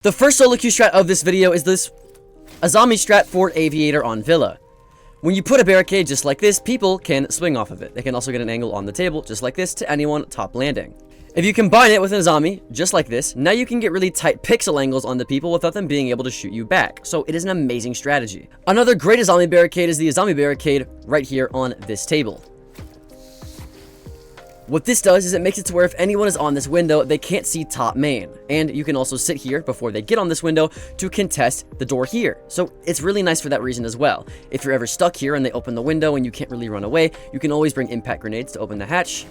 The first SoloQ strat of this video is a zombie strat for Aviator on Villa. When you put a barricade just like this, people can swing off of it. They can also get an angle on the table just like this to anyone top landing. If you combine it with a zombie just like this, now you can get really tight pixel angles onto people without them being able to shoot you back. So it is an amazing strategy. Another great zombie barricade is the zombie barricade right here on this table. What this does is it makes it to where if anyone is on this window, they can't see top main. And you can also sit here before they get on this window to contest the door here. So it's really nice for that reason as well. If you're ever stuck here and they open the window and you can't really run away, you can always bring impact grenades to open the hatch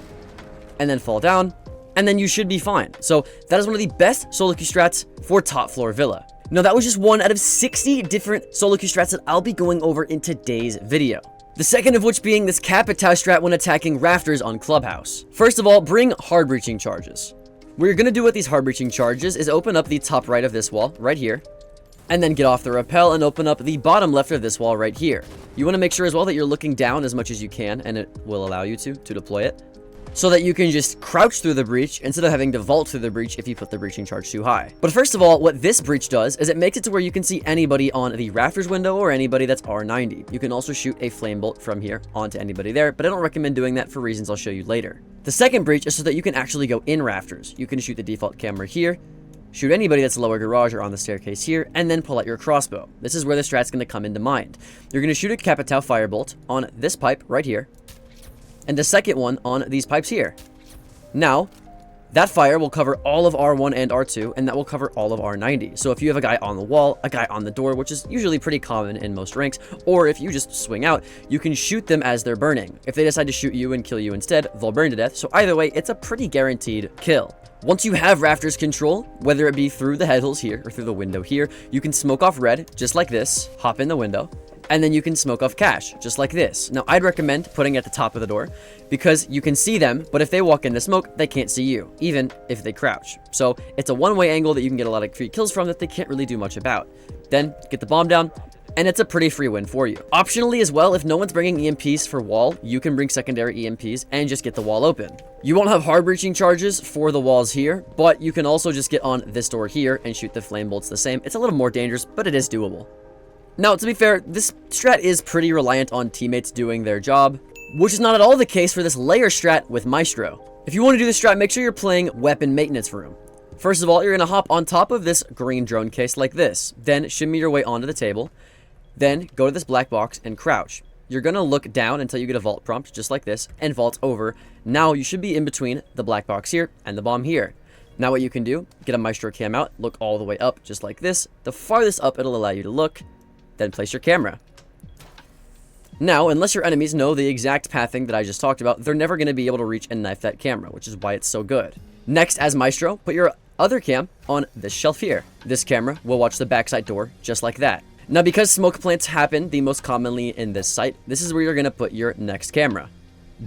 and then fall down, and then you should be fine. So that is one of the best SoloQ strats for top floor Villa. Now that was just one out of 60 different SoloQ strats that I'll be going over in today's video. The second of which being this Capitao strat when attacking rafters on Clubhouse. First of all, bring hard breaching charges. What you're going to do with these hard breaching charges is open up the top right of this wall right here, and then get off the rappel and open up the bottom left of this wall right here. You want to make sure as well that you're looking down as much as you can, and it will allow you to deploy it, so that you can just crouch through the breach instead of having to vault through the breach if you put the breaching charge too high. But first of all, what this breach does is it makes it to where you can see anybody on the rafters window or anybody that's R90. You can also shoot a flame bolt from here onto anybody there, but I don't recommend doing that for reasons I'll show you later. The second breach is so that you can actually go in rafters. You can shoot the default camera here, shoot anybody that's lower garage or on the staircase here, and then pull out your crossbow. This is where the strat's going to come into mind. You're going to shoot a Capitao firebolt on this pipe right here, and the second one on these pipes here. Now, that fire will cover all of R1 and R2, and that will cover all of R90. So if you have a guy on the wall, a guy on the door, which is usually pretty common in most ranks, or if you just swing out, you can shoot them as they're burning. If they decide to shoot you and kill you instead, they'll burn to death. So either way, it's a pretty guaranteed kill. Once you have rafters control, whether it be through the head holes here or through the window here, you can smoke off red, just like this, hop in the window, and then you can smoke off cash, just like this. Now, I'd recommend putting it at the top of the door because you can see them, but if they walk into smoke, they can't see you, even if they crouch. So it's a one-way angle that you can get a lot of free kills from that they can't really do much about. Then get the bomb down, and it's a pretty free win for you. Optionally as well, if no one's bringing EMPs for wall, you can bring secondary EMPs and just get the wall open. You won't have hard breaching charges for the walls here, but you can also just get on this door here and shoot the flame bolts the same. It's a little more dangerous, but it is doable. Now, to be fair, this strat is pretty reliant on teammates doing their job, which is not at all the case for this layer strat with Maestro. If you want to do this strat, make sure you're playing weapon maintenance room. First of all, you're going to hop on top of this green drone case like this, then shimmy your way onto the table, then go to this black box and crouch. You're going to look down until you get a vault prompt, just like this, and vault over. Now, you should be in between the black box here and the bomb here. Now, what you can do, get a Maestro cam out, look all the way up, just like this. The farthest up it'll allow you to look, then place your camera. Now, unless your enemies know the exact pathing that I just talked about, they're never going to be able to reach and knife that camera, which is why it's so good. Next, as Maestro, put your other cam on this shelf here. This camera will watch the backside door just like that. Now, because smoke plants happen the most commonly in this site, this is where you're going to put your next camera.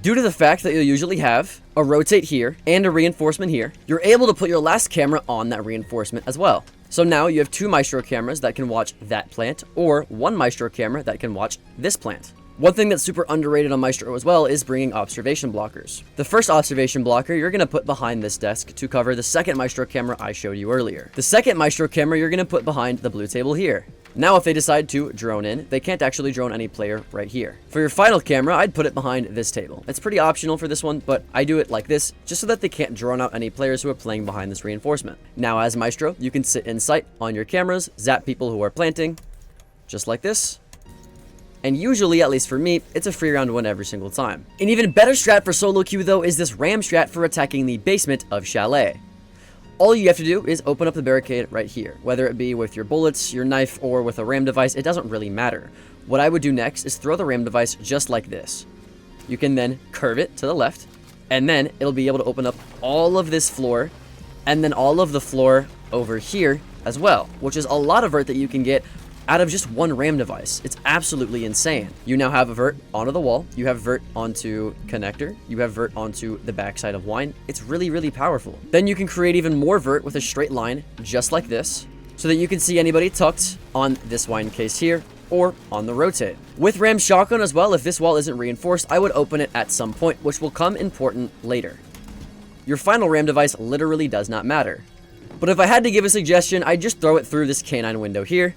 Due to the fact that you'll usually have a rotate here and a reinforcement here, you're able to put your last camera on that reinforcement as well. So now you have two Maestro cameras that can watch that plant, or one Maestro camera that can watch this plant. One thing that's super underrated on Maestro as well is bringing observation blockers. The first observation blocker you're going to put behind this desk to cover the second Maestro camera I showed you earlier. The second Maestro camera you're going to put behind the blue table here. Now, if they decide to drone in, they can't actually drone any player right here. For your final camera, I'd put it behind this table. It's pretty optional for this one, but I do it like this, just so that they can't drone out any players who are playing behind this reinforcement. Now, as Maestro, you can sit in sight on your cameras, zap people who are planting, just like this. And usually, at least for me, it's a free round win every single time. An even better strat for SoloQ, though, is this ram strat for attacking the basement of Chalet. All you have to do is open up the barricade right here, whether it be with your bullets, your knife, or with a ram device, it doesn't really matter. What I would do next is throw the ram device just like this. You can then curve it to the left, and then it'll be able to open up all of this floor, and then all of the floor over here as well, which is a lot of vert that you can get out of just one ram device. It's absolutely insane. You now have a vert onto the wall, you have vert onto connector, you have vert onto the backside of wine. It's really, really powerful. Then you can create even more vert with a straight line, just like this, so that you can see anybody tucked on this wine case here, or on the rotate. With ram shotgun as well, if this wall isn't reinforced, I would open it at some point, which will come important later. Your final ram device literally does not matter. But if I had to give a suggestion, I'd just throw it through this canine window here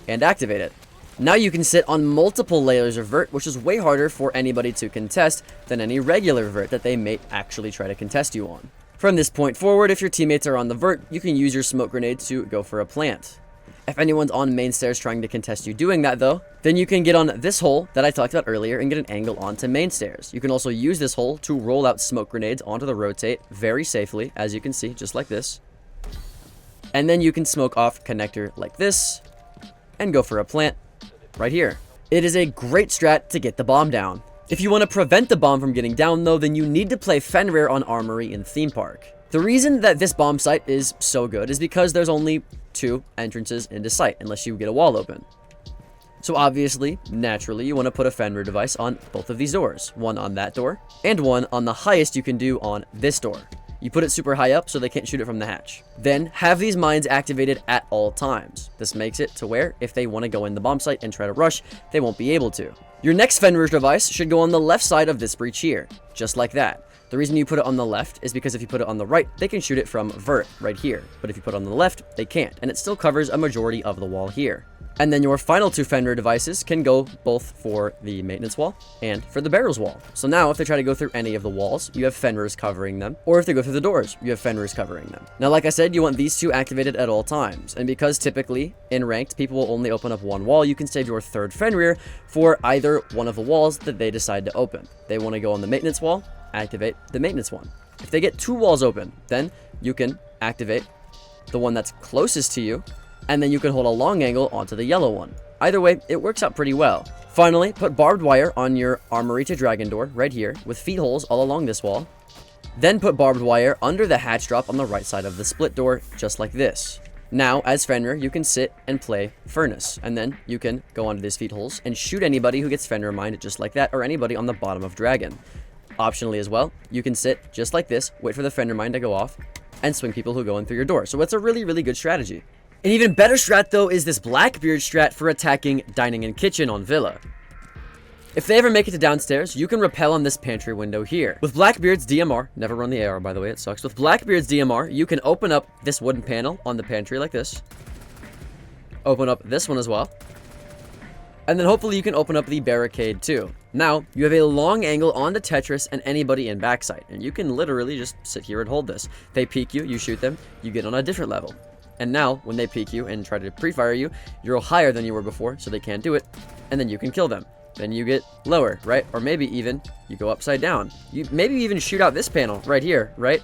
and activate it. Now you can sit on multiple layers of vert, which is way harder for anybody to contest than any regular vert that they may actually try to contest you on. From this point forward, if your teammates are on the vert, you can use your smoke grenade to go for a plant. If anyone's on main stairs trying to contest you doing that though, then you can get on this hole that I talked about earlier and get an angle onto main stairs. You can also use this hole to roll out smoke grenades onto the rotate very safely, as you can see, just like this. And then you can smoke off connector like this and go for a plant right here. It is a great strat to get the bomb down. If you want to prevent the bomb from getting down though, then you need to play Fenrir on Armory in Theme Park. The reason that this bomb site is so good is because there's only 2 entrances into sight unless you get a wall open. So obviously, naturally, you want to put a Fenrir device on both of these doors. One on that door and one on the highest you can do on this door. You put it super high up so they can't shoot it from the hatch. Then have these mines activated at all times. This makes it to where if they want to go in the bomb site and try to rush, they won't be able to. Your next Fenrir device should go on the left side of this breach here, just like that. The reason you put it on the left is because if you put it on the right, they can shoot it from vert right here. But if you put it on the left, they can't, and it still covers a majority of the wall here. And then your final 2 Fenrir devices can go both for the maintenance wall and for the barrels wall. So now if they try to go through any of the walls, you have Fenrirs covering them. Or if they go through the doors, you have Fenrirs covering them. Now, like I said, you want these 2 activated at all times. And because typically in ranked, people will only open up one wall, you can save your 3rd Fenrir for either one of the walls that they decide to open. They want to go on the maintenance wall, activate the maintenance one. If they get 2 walls open, then you can activate the one that's closest to you, and then you can hold a long angle onto the yellow one. Either way, it works out pretty well. Finally, put barbed wire on your Armory to Dragon door right here with feed holes all along this wall. Then put barbed wire under the hatch drop on the right side of the split door, just like this. Now, as Fenrir, you can sit and play Furnace, and then you can go onto these feed holes and shoot anybody who gets Fenrir mined just like that, or anybody on the bottom of Dragon. Optionally as well, you can sit just like this, wait for the Fenrir mine to go off, and swing people who go in through your door. So it's a really, really good strategy. An even better strat though is this Blackbeard strat for attacking dining and kitchen on Villa. If they ever make it to downstairs, you can rappel on this pantry window here. With Blackbeard's DMR, never run the AR by the way, it sucks. With Blackbeard's DMR, you can open up this wooden panel on the pantry like this. Open up this one as well. And then hopefully you can open up the barricade too. Now, you have a long angle onto Tetris and anybody in backside, and you can literally just sit here and hold this. They peek you, you shoot them, you get on a different level. And now, when they peek you and try to pre-fire you, you're higher than you were before, so they can't do it, and then you can kill them. Then you get lower, right? Or maybe even, you go upside down. You maybe even shoot out this panel right here, right?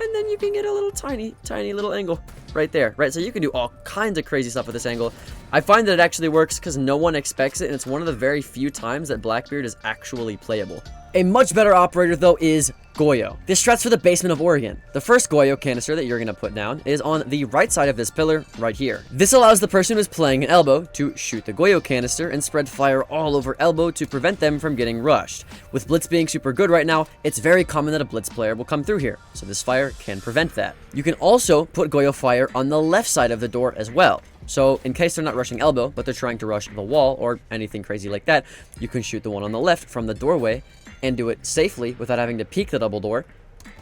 And then you can get a little tiny little angle right there, right? So you can do all kinds of crazy stuff with this angle. I find that it actually works because no one expects it, and it's one of the very few times that Blackbeard is actually playable. A much better operator, though, is Goyo. This strat's for the basement of Oregon. The first Goyo canister that you're going to put down is on the right side of this pillar right here. This allows the person who's playing an elbow to shoot the Goyo canister and spread fire all over elbow to prevent them from getting rushed. With Blitz being super good right now, it's very common that a Blitz player will come through here, so this fire can prevent that. You can also put Goyo fire on the left side of the door as well. So in case they're not rushing elbow, but they're trying to rush the wall or anything crazy like that, you can shoot the one on the left from the doorway and do it safely without having to peek the double door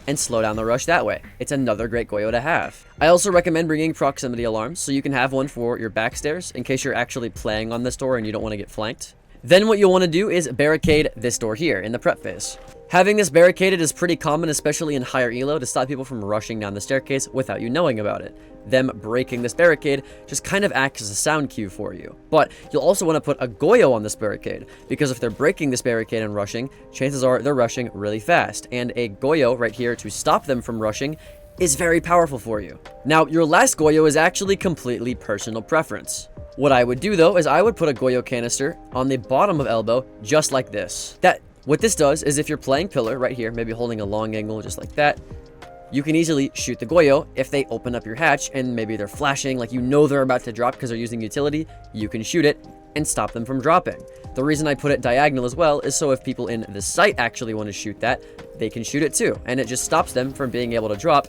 and slow down the rush that way. It's another great Goyo to have. I also recommend bringing proximity alarms, so you can have one for your back stairs in case you're actually playing on this door and you don't want to get flanked. Then what you'll want to do is barricade this door here in the prep phase. Having this barricaded is pretty common, especially in higher elo, to stop people from rushing down the staircase without you knowing about it. Them breaking this barricade just kind of acts as a sound cue for you. But you'll also want to put a Goyo on this barricade, because if they're breaking this barricade and rushing, chances are they're rushing really fast, and a Goyo right here to stop them from rushing is very powerful for you. Now, your last Goyo is actually completely personal preference. What I would do though is I would put a Goyo canister on the bottom of elbow just like this. What this does is if you're playing pillar right here, maybe holding a long angle just like that, you can easily shoot the Goyo. If they open up your hatch and maybe they're flashing, like you know they're about to drop because they're using utility, you can shoot it and stop them from dropping. The reason I put it diagonal as well is so if people in the site actually want to shoot that, they can shoot it too, and it just stops them from being able to drop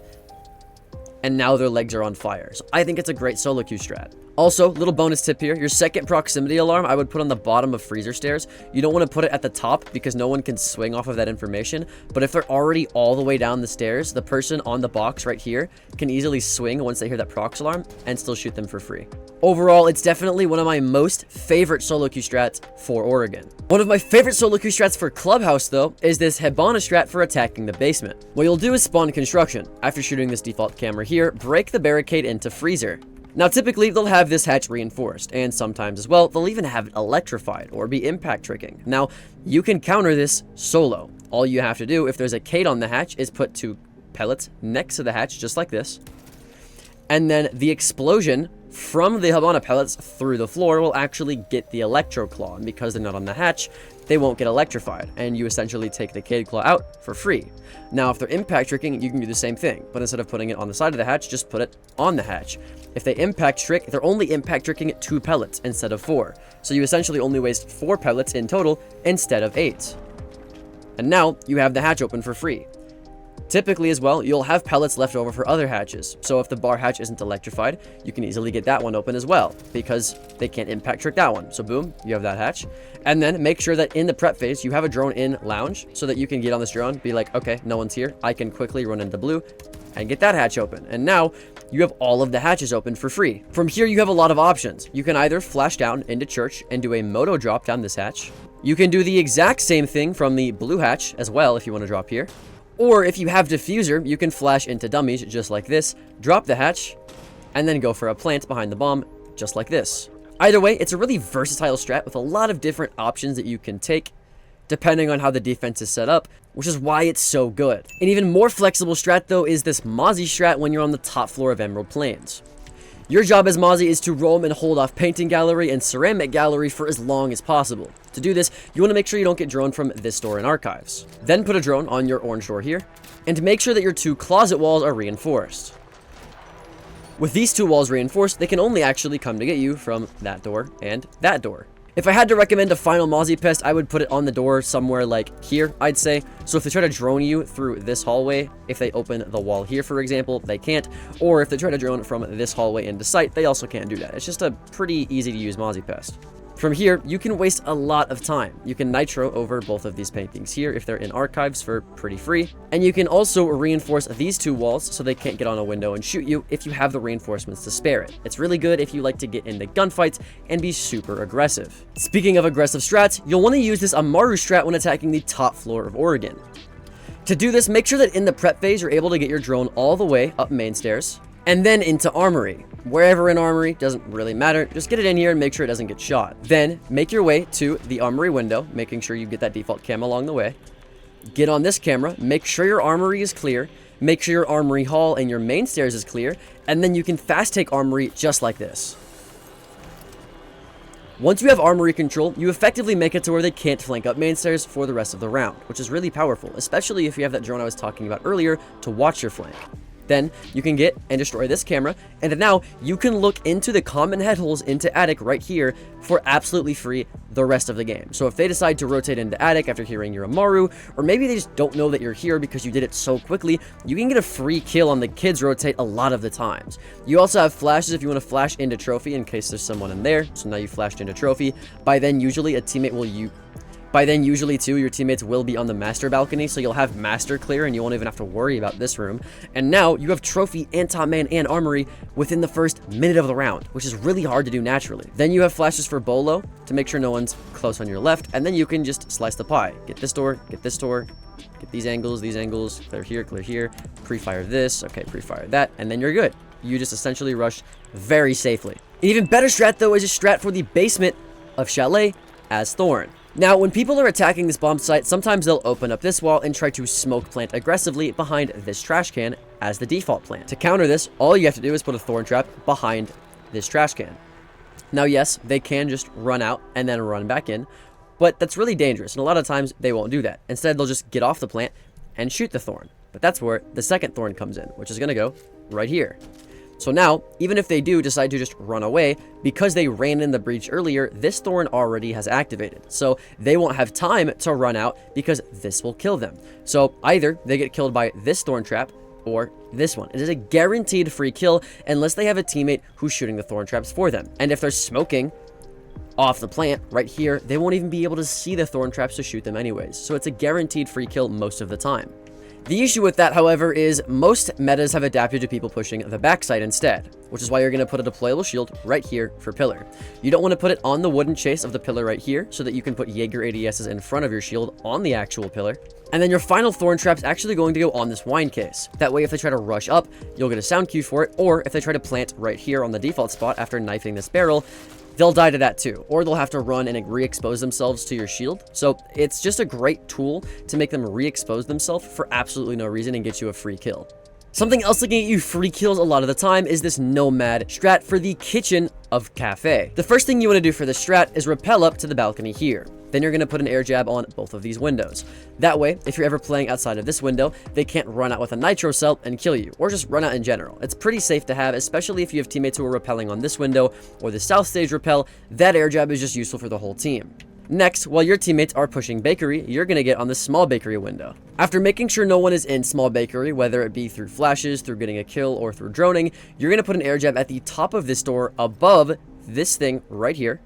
and now their legs are on fire. So I think it's a great SoloQ strat. Also, little bonus tip here, your second proximity alarm I would put on the bottom of freezer stairs. You don't want to put it at the top because no one can swing off of that information, but if they're already all the way down the stairs, the person on the box right here can easily swing once they hear that prox alarm and still shoot them for free. Overall, it's definitely one of my most favorite SoloQ strats for Oregon. One of my favorite SoloQ strats for Clubhouse, though, is this Hibana strat for attacking the basement. What you'll do is spawn construction. After shooting this default camera here, break the barricade into freezer. Now, typically, they'll have this hatch reinforced, and sometimes as well, they'll even have it electrified or be impact tricking. Now, you can counter this solo. All you have to do, if there's a Kate on the hatch, is put 2 pellets next to the hatch, just like this. And then the explosion from the Hibana pellets through the floor will actually get the Electro Claw, and because they're not on the hatch, they won't get electrified, and you essentially take the Cade Claw out for free. Now, if they're impact tricking, you can do the same thing, but instead of putting it on the side of the hatch, just put it on the hatch. If they impact trick, they're only impact tricking 2 pellets instead of 4, so you essentially only waste 4 pellets in total instead of 8. And now, you have the hatch open for free. Typically as well, you'll have pellets left over for other hatches, so if the bar hatch isn't electrified, you can easily get that one open as well, because they can't impact trick that one. So boom, you have that hatch. And then make sure that in the prep phase, you have a drone in lounge, so that you can get on this drone, be like, okay, no one's here, I can quickly run into blue, and get that hatch open. And now, you have all of the hatches open for free. From here, you have a lot of options. You can either flash down into church and do a moto drop down this hatch. You can do the exact same thing from the blue hatch as well if you want to drop here. Or if you have diffuser, you can flash into dummies just like this, drop the hatch, and then go for a plant behind the bomb just like this. Either way, it's a really versatile strat with a lot of different options that you can take depending on how the defense is set up, which is why it's so good. An even more flexible strat though is this Mozzie strat when you're on the top floor of Emerald Plains. Your job as Mozzie is to roam and hold off painting gallery and ceramic gallery for as long as possible. To do this, you want to make sure you don't get droned from this door in archives. Then put a drone on your orange door here, and make sure that your 2 closet walls are reinforced. With these 2 walls reinforced, they can only actually come to get you from that door and that door. If I had to recommend a final Mozzie pest, I would put it on the door somewhere like here, I'd say. So if they try to drone you through this hallway, if they open the wall here, for example, they can't. Or if they try to drone from this hallway into sight, they also can't do that. It's just a pretty easy to use Mozzie pest. From here, you can waste a lot of time. You can nitro over both of these paintings here if they're in archives for pretty free. And you can also reinforce these 2 walls so they can't get on a window and shoot you if you have the reinforcements to spare it. It's really good if you like to get into gunfights and be super aggressive. Speaking of aggressive strats, you'll want to use this Amaru strat when attacking the top floor of Oregon. To do this, make sure that in the prep phase, you're able to get your drone all the way up main stairs, and then into armory. Wherever in armory, doesn't really matter, just get it in here and make sure it doesn't get shot. Then, make your way to the armory window, making sure you get that default cam along the way. Get on this camera, make sure your armory is clear, make sure your armory hall and your main stairs is clear, and then you can fast take armory just like this. Once you have armory control, you effectively make it to where they can't flank up main stairs for the rest of the round, which is really powerful, especially if you have that drone I was talking about earlier to watch your flank. Then you can get and destroy this camera, and then now you can look into the common head holes into attic right here for absolutely free the rest of the game. So if they decide to rotate into attic after hearing your Amaru, or maybe they just don't know that you're here because you did it so quickly, you can get a free kill on the kids rotate a lot of the times. You also have flashes if you want to flash into trophy in case there's someone in there. So now you flashed into trophy. By then usually a teammate will usually too, your teammates will be on the master balcony, so you'll have master clear and you won't even have to worry about this room. And now you have trophy and top man and armory within the first minute of the round, which is really hard to do naturally. Then you have flashes for bolo to make sure no one's close on your left, and then you can just slice the pie. Get this door, get these angles, clear here, pre-fire this, okay, pre-fire that, and then you're good. You just essentially rush very safely. An even better strat though is a strat for the basement of Chalet as Thorn. Now, when people are attacking this bomb site, sometimes they'll open up this wall and try to smoke plant aggressively behind this trash can as the default plant. To counter this, all you have to do is put a thorn trap behind this trash can. Now, yes, they can just run out and then run back in, but that's really dangerous, and a lot of times they won't do that. Instead, they'll just get off the plant and shoot the thorn. But that's where the second thorn comes in, which is going to go right here. So now, even if they do decide to just run away, because they ran in the breach earlier, this thorn already has activated. So they won't have time to run out because this will kill them. So either they get killed by this thorn trap, or this one. It is a guaranteed free kill unless they have a teammate who's shooting the thorn traps for them. And if they're smoking off the plant right here, they won't even be able to see the thorn traps to shoot them anyways. So it's a guaranteed free kill most of the time. The issue with that, however, is most metas have adapted to people pushing the backside instead, which is why you're going to put a deployable shield right here for pillar. You don't want to put it on the wooden chase of the pillar right here so that you can put Jaeger ADSs in front of your shield on the actual pillar. And then your final thorn trap's actually going to go on this wine case. That way, if they try to rush up, you'll get a sound cue for it, or if they try to plant right here on the default spot after knifing this barrel, they'll die to that too, or they'll have to run and re-expose themselves to your shield. So it's just a great tool to make them re-expose themselves for absolutely no reason and get you a free kill. Something else that can get you free kills a lot of the time is this Nomad strat for the kitchen of cafe. The first thing you want to do for this strat is rappel up to the balcony here. Then you're going to put an air jab on both of these windows. That way, if you're ever playing outside of this window, they can't run out with a nitro cell and kill you, or just run out in general. It's pretty safe to have, especially if you have teammates who are rappelling on this window or the south stage rappel. That air jab is just useful for the whole team. Next, while your teammates are pushing bakery, you're going to get on the small bakery window. After making sure no one is in small bakery, whether it be through flashes, through getting a kill, or through droning, you're going to put an air jab at the top of this door above this thing right here.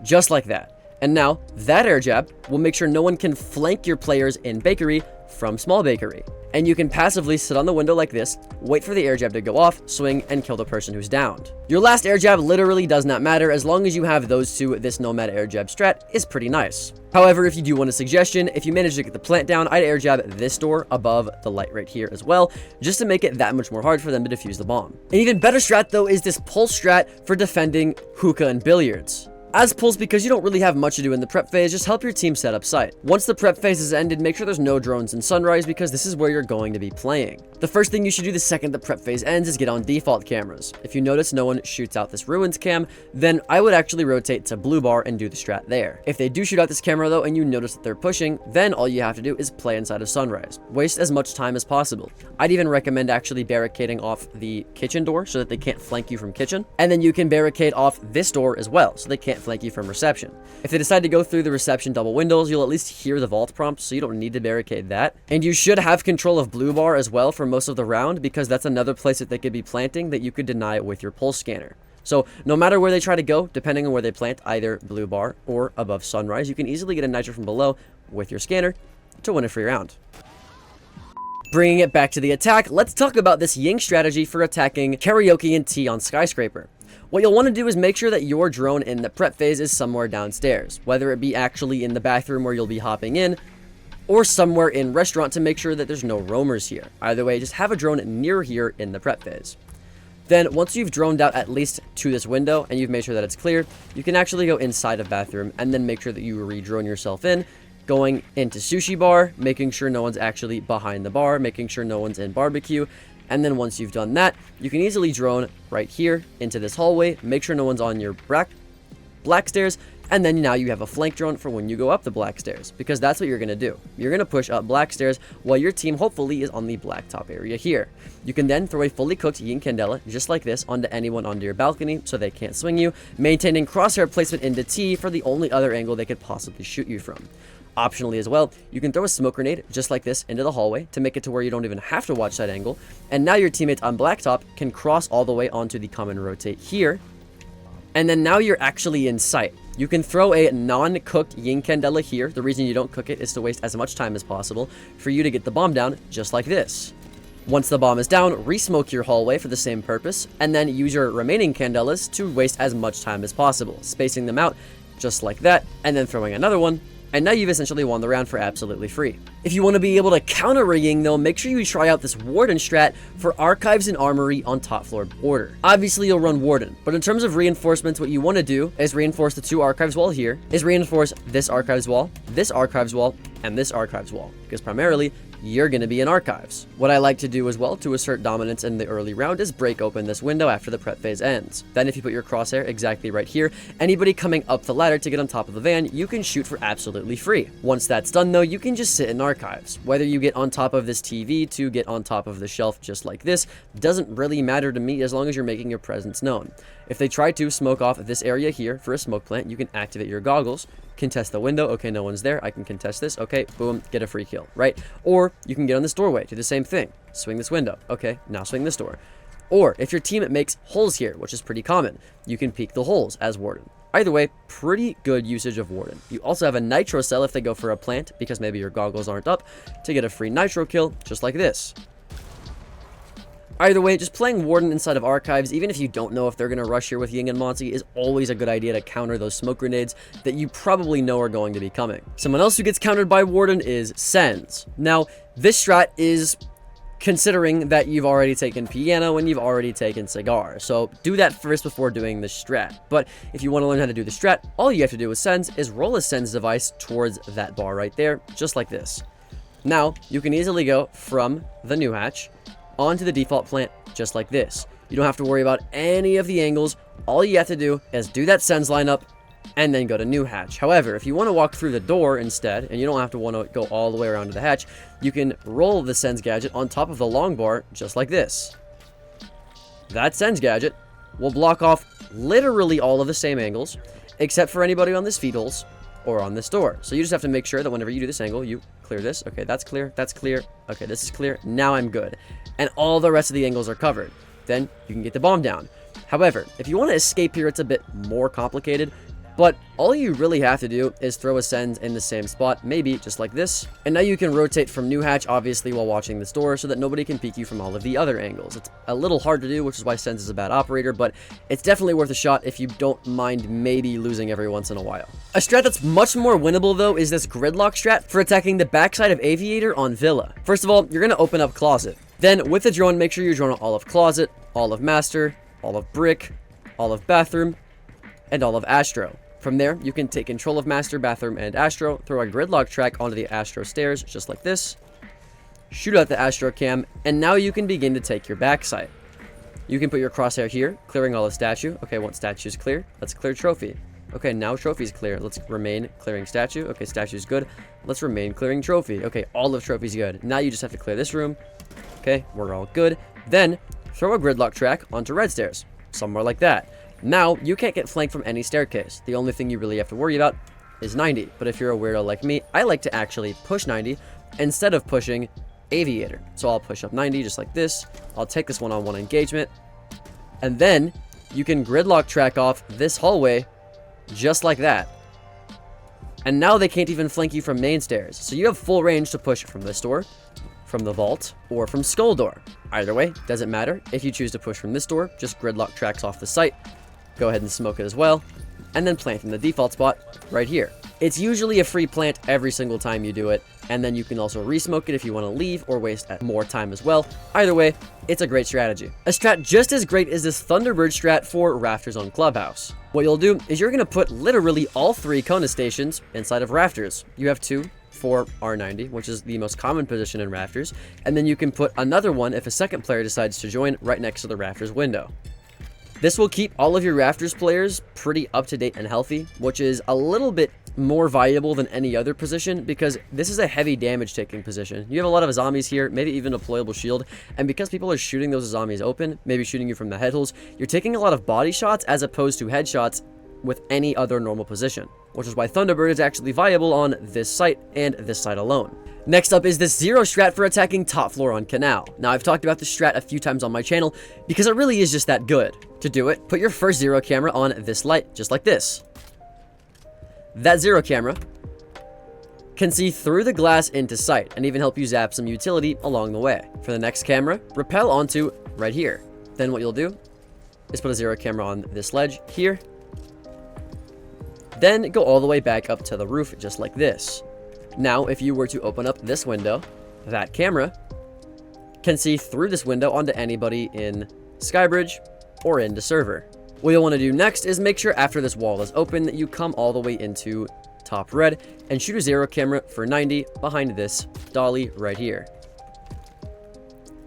Just like that. And now, that air jab will make sure no one can flank your players in bakery from small bakery. And you can passively sit on the window like this, wait for the air jab to go off, swing, and kill the person who's downed. Your last air jab literally does not matter. As long as you have those two, this Nomad air jab strat is pretty nice. However, if you do want a suggestion, if you manage to get the plant down, I'd air jab this door above the light right here as well, just to make it that much more hard for them to defuse the bomb. An even better strat, though, is this pulse strat for defending hookah and billiards. As pulse, because you don't really have much to do in the prep phase, just help your team set up site. Once the prep phase is ended, make sure there's no drones in sunrise, because this is where you're going to be playing. The first thing you should do the second the prep phase ends is get on default cameras. If you notice no one shoots out this ruins cam, then I would actually rotate to blue bar and do the strat there. If they do shoot out this camera though and you notice that they're pushing, then all you have to do is play inside of sunrise. Waste as much time as possible. I'd even recommend actually barricading off the kitchen door so that they can't flank you from kitchen, and then you can barricade off this door as well so they can't flank you from reception. If they decide to go through the reception double windows, you'll at least hear the vault prompt, so you don't need to barricade that. And you should have control of blue bar as well for most of the round, because that's another place that they could be planting that you could deny with your pulse scanner. So no matter where they try to go, depending on where they plant, either blue bar or above sunrise, you can easily get a nitro from below with your scanner to win a free round. Bringing it back to the attack, let's talk about this Ying strategy for attacking Karaoke and T on Skyscraper. What you'll want to do is make sure that your drone in the prep phase is somewhere downstairs, whether it be actually in the bathroom where you'll be hopping in, or somewhere in restaurant to make sure that there's no roamers here. Either way, just have a drone near here in the prep phase. Then, once you've droned out at least to this window and you've made sure that it's clear, you can actually go inside of bathroom and then make sure that you re-drone yourself in, going into sushi bar, making sure no one's actually behind the bar, making sure no one's in barbecue. And then once you've done that, you can easily drone right here into this hallway, make sure no one's on your black stairs, and then now you have a flank drone for when you go up the black stairs, because that's what you're going to do. You're going to push up black stairs while your team hopefully is on the black top area here. You can then throw a fully cooked Yin Candela, just like this, onto anyone onto your balcony so they can't swing you, maintaining crosshair placement into T for the only other angle they could possibly shoot you from. Optionally as well, you can throw a smoke grenade just like this into the hallway to make it to where you don't even have to watch that angle, and now your teammates on blacktop can cross all the way onto the common rotate here, and then now you're actually in sight. You can throw a non-cooked Yin Candela here. The reason you don't cook it is to waste as much time as possible for you to get the bomb down just like this. Once the bomb is down, re-smoke your hallway for the same purpose, and then use your remaining Candelas to waste as much time as possible, spacing them out just like that, and then throwing another one. And now you've essentially won the round for absolutely free. If you want to be able to counter a Ying though, make sure you try out this Warden strat for Archives and Armory on top floor border. Obviously you'll run Warden, but in terms of reinforcements, what you want to do is reinforce the two Archives wall here, is reinforce this Archives wall, and this Archives wall, because primarily you're going to be in Archives. What I like to do as well to assert dominance in the early round is break open this window after the prep phase ends. Then if you put your crosshair exactly right here, anybody coming up the ladder to get on top of the van, you can shoot for absolutely free. Once that's done though, you can just sit in Archives. Whether you get on top of this TV to get on top of the shelf just like this, doesn't really matter to me as long as you're making your presence known. If they try to smoke off this area here for a smoke plant, you can activate your goggles, contest the window, okay, no one's there, I can contest this, okay, boom, get a free kill. kill, right? Or you can get on this doorway, do the same thing. Swing this window. Okay, now swing this door. Or if your team makes holes here, which is pretty common, you can peek the holes as Warden. Either way, pretty good usage of Warden. You also have a nitro cell if they go for a plant, because maybe your goggles aren't up, to get a free nitro kill, just like this. Either way, just playing Warden inside of Archives, even if you don't know if they're going to rush here with Ying and Monty, is always a good idea to counter those smoke grenades that you probably know are going to be coming. Someone else who gets countered by Warden is Sens. Now, this strat is considering that you've already taken Piano and you've already taken Cigar. So do that first before doing the strat. But if you want to learn how to do the strat, all you have to do with Sens is roll a Sens device towards that bar right there, just like this. Now, you can easily go from the new hatch onto the default plant, just like this. You don't have to worry about any of the angles. All you have to do is do that Sens lineup and then go to new hatch. However, if you want to walk through the door instead, and you don't have to want to go all the way around to the hatch, you can roll the Sens gadget on top of the long bar, just like this. That Sens gadget will block off literally all of the same angles, except for anybody on this feed holes or on this door. So you just have to make sure that whenever you do this angle, you clear this. Okay, that's clear. That's clear. Okay, this is clear. Now I'm good. And all the rest of the angles are covered. Then you can get the bomb down. However, if you want to escape here, it's a bit more complicated. But all you really have to do is throw a Sens in the same spot, maybe just like this. And now you can rotate from new hatch, obviously, while watching this door so that nobody can peek you from all of the other angles. It's a little hard to do, which is why Sens is a bad operator, but it's definitely worth a shot if you don't mind maybe losing every once in a while. A strat that's much more winnable, though, is this Gridlock strat for attacking the backside of Aviator on Villa. First of all, you're going to open up Closet. Then, with the drone, make sure you drone all of Closet, all of Master, all of Brick, all of Bathroom, and all of Astro. From there, you can take control of Master, Bathroom, and Astro, throw a Gridlock track onto the Astro stairs, just like this, shoot out the Astro cam, and now you can begin to take your backside. You can put your crosshair here, clearing all the statue. Okay, once statue is clear, let's clear trophy. Okay, now trophy's clear. Let's remain clearing statue. Okay, statue's good. Let's remain clearing trophy. Okay, all of trophy's good. Now you just have to clear this room. Okay, we're all good. Then, throw a Gridlock track onto red stairs, somewhere like that. Now, you can't get flanked from any staircase. The only thing you really have to worry about is 90. But if you're a weirdo like me, I like to actually push 90 instead of pushing Aviator. So I'll push up 90 just like this. I'll take this one-on-one engagement. And then you can Gridlock track off this hallway just like that. And now they can't even flank you from main stairs. So you have full range to push from this door, from the vault, or from Skull Door. Either way, doesn't matter. If you choose to push from this door, just Gridlock tracks off the site. Go ahead and smoke it as well, and then plant in the default spot right here. It's usually a free plant every single time you do it, and then you can also re-smoke it if you want to leave or waste more time as well. Either way, it's a great strategy. A strat just as great as this Thunderbird strat for Rafters on Clubhouse. What you'll do is you're going to put literally all 3 Kona stations inside of Rafters. You have 2 for R90, which is the most common position in Rafters, and then you can put another one if a second player decides to join right next to the Rafters window. This will keep all of your Rafters players pretty up-to-date and healthy, which is a little bit more valuable than any other position because this is a heavy damage taking position. You have a lot of zombies here, maybe even a deployable shield, and because people are shooting those zombies open, maybe shooting you from the head holes, you're taking a lot of body shots as opposed to headshots with any other normal position, which is why Thunderbird is actually viable on this site and this site alone. Next up is this Zero strat for attacking top floor on Canal. Now, I've talked about this strat a few times on my channel because it really is just that good. To do it, put your first Zero camera on this light, just like this. That Zero camera can see through the glass into sight and even help you zap some utility along the way. For the next camera, rappel onto right here. Then what you'll do is put a Zero camera on this ledge here. Then go all the way back up to the roof, just like this. Now, if you were to open up this window, that camera can see through this window onto anybody in Skybridge or into server. What you'll want to do next is make sure after this wall is open that you come all the way into top red and shoot a Zero camera for 90 behind this dolly right here.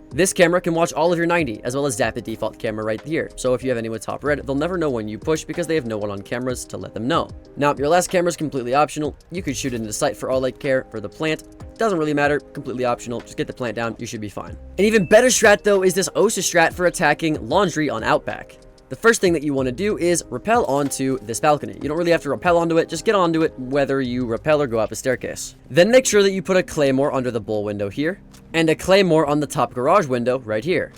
This camera can watch all of your 90, as well as zap the default camera right here. So if you have anyone with top red, they'll never know when you push because they have no one on cameras to let them know. Now, your last camera is completely optional. You could shoot it into sight for all I care. For the plant, doesn't really matter, completely optional. Just get the plant down, you should be fine. An even better strat, though, is this Osa strat for attacking laundry on Outback. The first thing that you want to do is rappel onto this balcony. You don't really have to rappel onto it, just get onto it whether you rappel or go up a staircase. Then make sure that you put a claymore under the bull window here, and a claymore on the top garage window right here.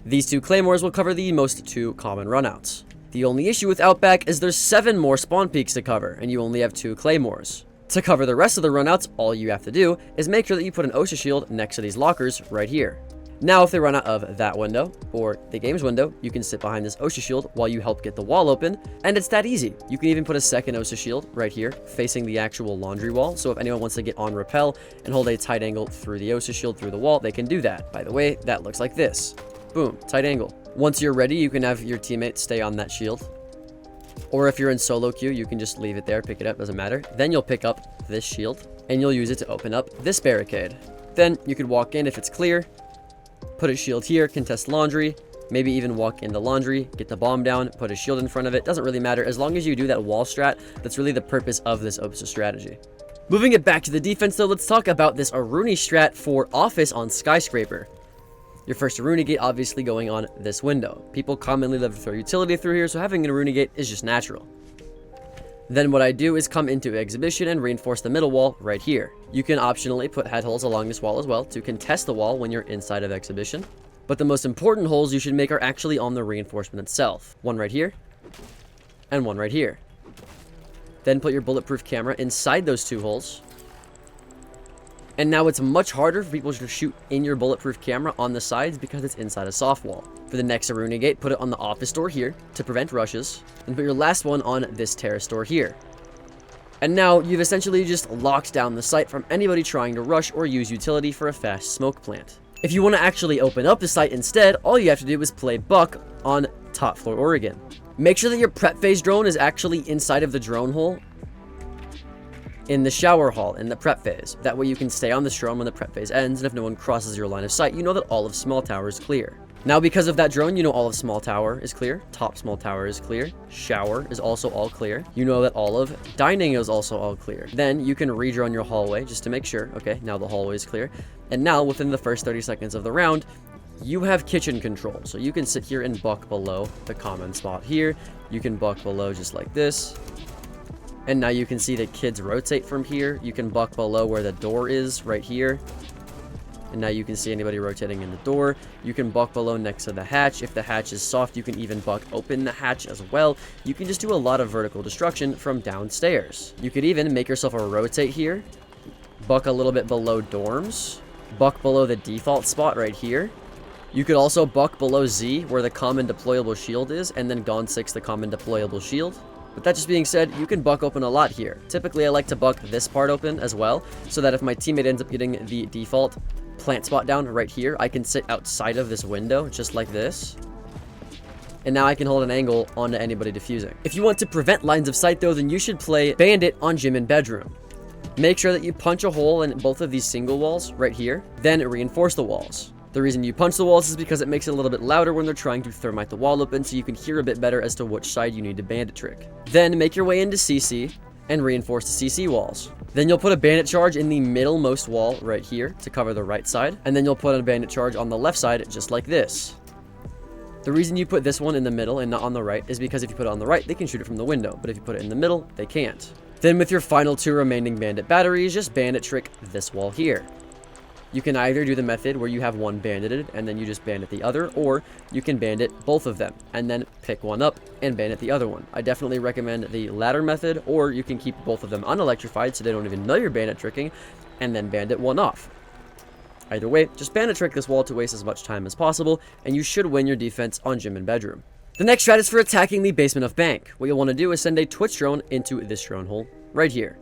These 2 claymores will cover the most 2 common runouts. The only issue with Outback is there's 7 more spawn peaks to cover, and you only have 2 claymores. To cover the rest of the runouts, all you have to do is make sure that you put an OSHA shield next to these lockers right here. Now, if they run out of that window, or the games window, you can sit behind this OSHA shield while you help get the wall open, and it's that easy. You can even put a second OSHA shield right here, facing the actual laundry wall, so if anyone wants to get on rappel and hold a tight angle through the OSHA shield through the wall, they can do that. By the way, that looks like this. Boom, tight angle. Once you're ready, you can have your teammate stay on that shield. Or if you're in SoloQ, you can just leave it there, pick it up, doesn't matter. Then you'll pick up this shield, and you'll use it to open up this barricade. Then you could walk in if it's clear, put a shield here, contest laundry, maybe even walk in the laundry, get the bomb down, put a shield in front of it. Doesn't really matter. As long as you do that wall strat, that's really the purpose of this OSHA strategy. Moving it back to the defense though, let's talk about this Aruni strat for office on skyscraper. Your first Aruni gate obviously going on this window. People commonly live to throw utility through here, so having an Aruni gate is just natural. Then what I do is come into exhibition and reinforce the middle wall right here. You can optionally put head holes along this wall as well to contest the wall when you're inside of exhibition. But the most important holes you should make are actually on the reinforcement itself. One right here, and one right here. Then put your bulletproof camera inside those 2 holes. And now it's much harder for people to shoot in your bulletproof camera on the sides because it's inside a soft wall. For the next Aruni gate, put it on the office door here to prevent rushes, and put your last one on this terrace door here. And now you've essentially just locked down the site from anybody trying to rush or use utility for a fast smoke plant. If you want to actually open up the site instead, all you have to do is play Buck on top floor Oregon. Make sure that your prep phase drone is actually inside of the drone hole in the shower hall in the prep phase. That way you can stay on this drone when the prep phase ends, and if no one crosses your line of sight, you know that all of small tower is clear. Now, because of that drone, you know all of small tower is clear, top small tower is clear, shower is also all clear. You know that all of dining is also all clear. Then you can redrone your hallway just to make sure. Okay, now the hallway is clear. And now within the first 30 seconds of the round, you have kitchen control. So you can sit here and buck below the common spot here. You can buck below just like this. And now you can see the kids rotate from here. You can buck below where the door is right here. And now you can see anybody rotating in the door. You can buck below next to the hatch. If the hatch is soft, you can even buck open the hatch as well. You can just do a lot of vertical destruction from downstairs. You could even make yourself a rotate here. Buck a little bit below dorms. Buck below the default spot right here. You could also buck below Z, where the common deployable shield is, and then Gone 6 the common deployable shield. But that just being said, you can buck open a lot here. Typically, I like to buck this part open as well, so that if my teammate ends up getting the default plant spot down right here, I can sit outside of this window, just like this. And now I can hold an angle onto anybody defusing. If you want to prevent lines of sight though, then you should play Bandit on gym and bedroom. Make sure that you punch a hole in both of these single walls right here, then reinforce the walls. The reason you punch the walls is because it makes it a little bit louder when they're trying to thermite the wall open, so you can hear a bit better as to which side you need to bandit trick. Then make your way into CC and reinforce the CC walls. Then you'll put a bandit charge in the middlemost wall right here to cover the right side, and then you'll put a bandit charge on the left side just like this. The reason you put this one in the middle and not on the right is because if you put it on the right, they can shoot it from the window, but if you put it in the middle, they can't. Then with your final 2 remaining bandit batteries, just bandit trick this wall here. You can either do the method where you have one bandited and then you just bandit the other, or you can bandit both of them and then pick one up and bandit the other one. I definitely recommend the latter method, or you can keep both of them unelectrified so they don't even know you're bandit tricking, and then bandit one off. Either way, just bandit trick this wall to waste as much time as possible, and you should win your defense on gym and bedroom. The next strat is for attacking the basement of bank. What you'll want to do is send a Twitch drone into this drone hole right here.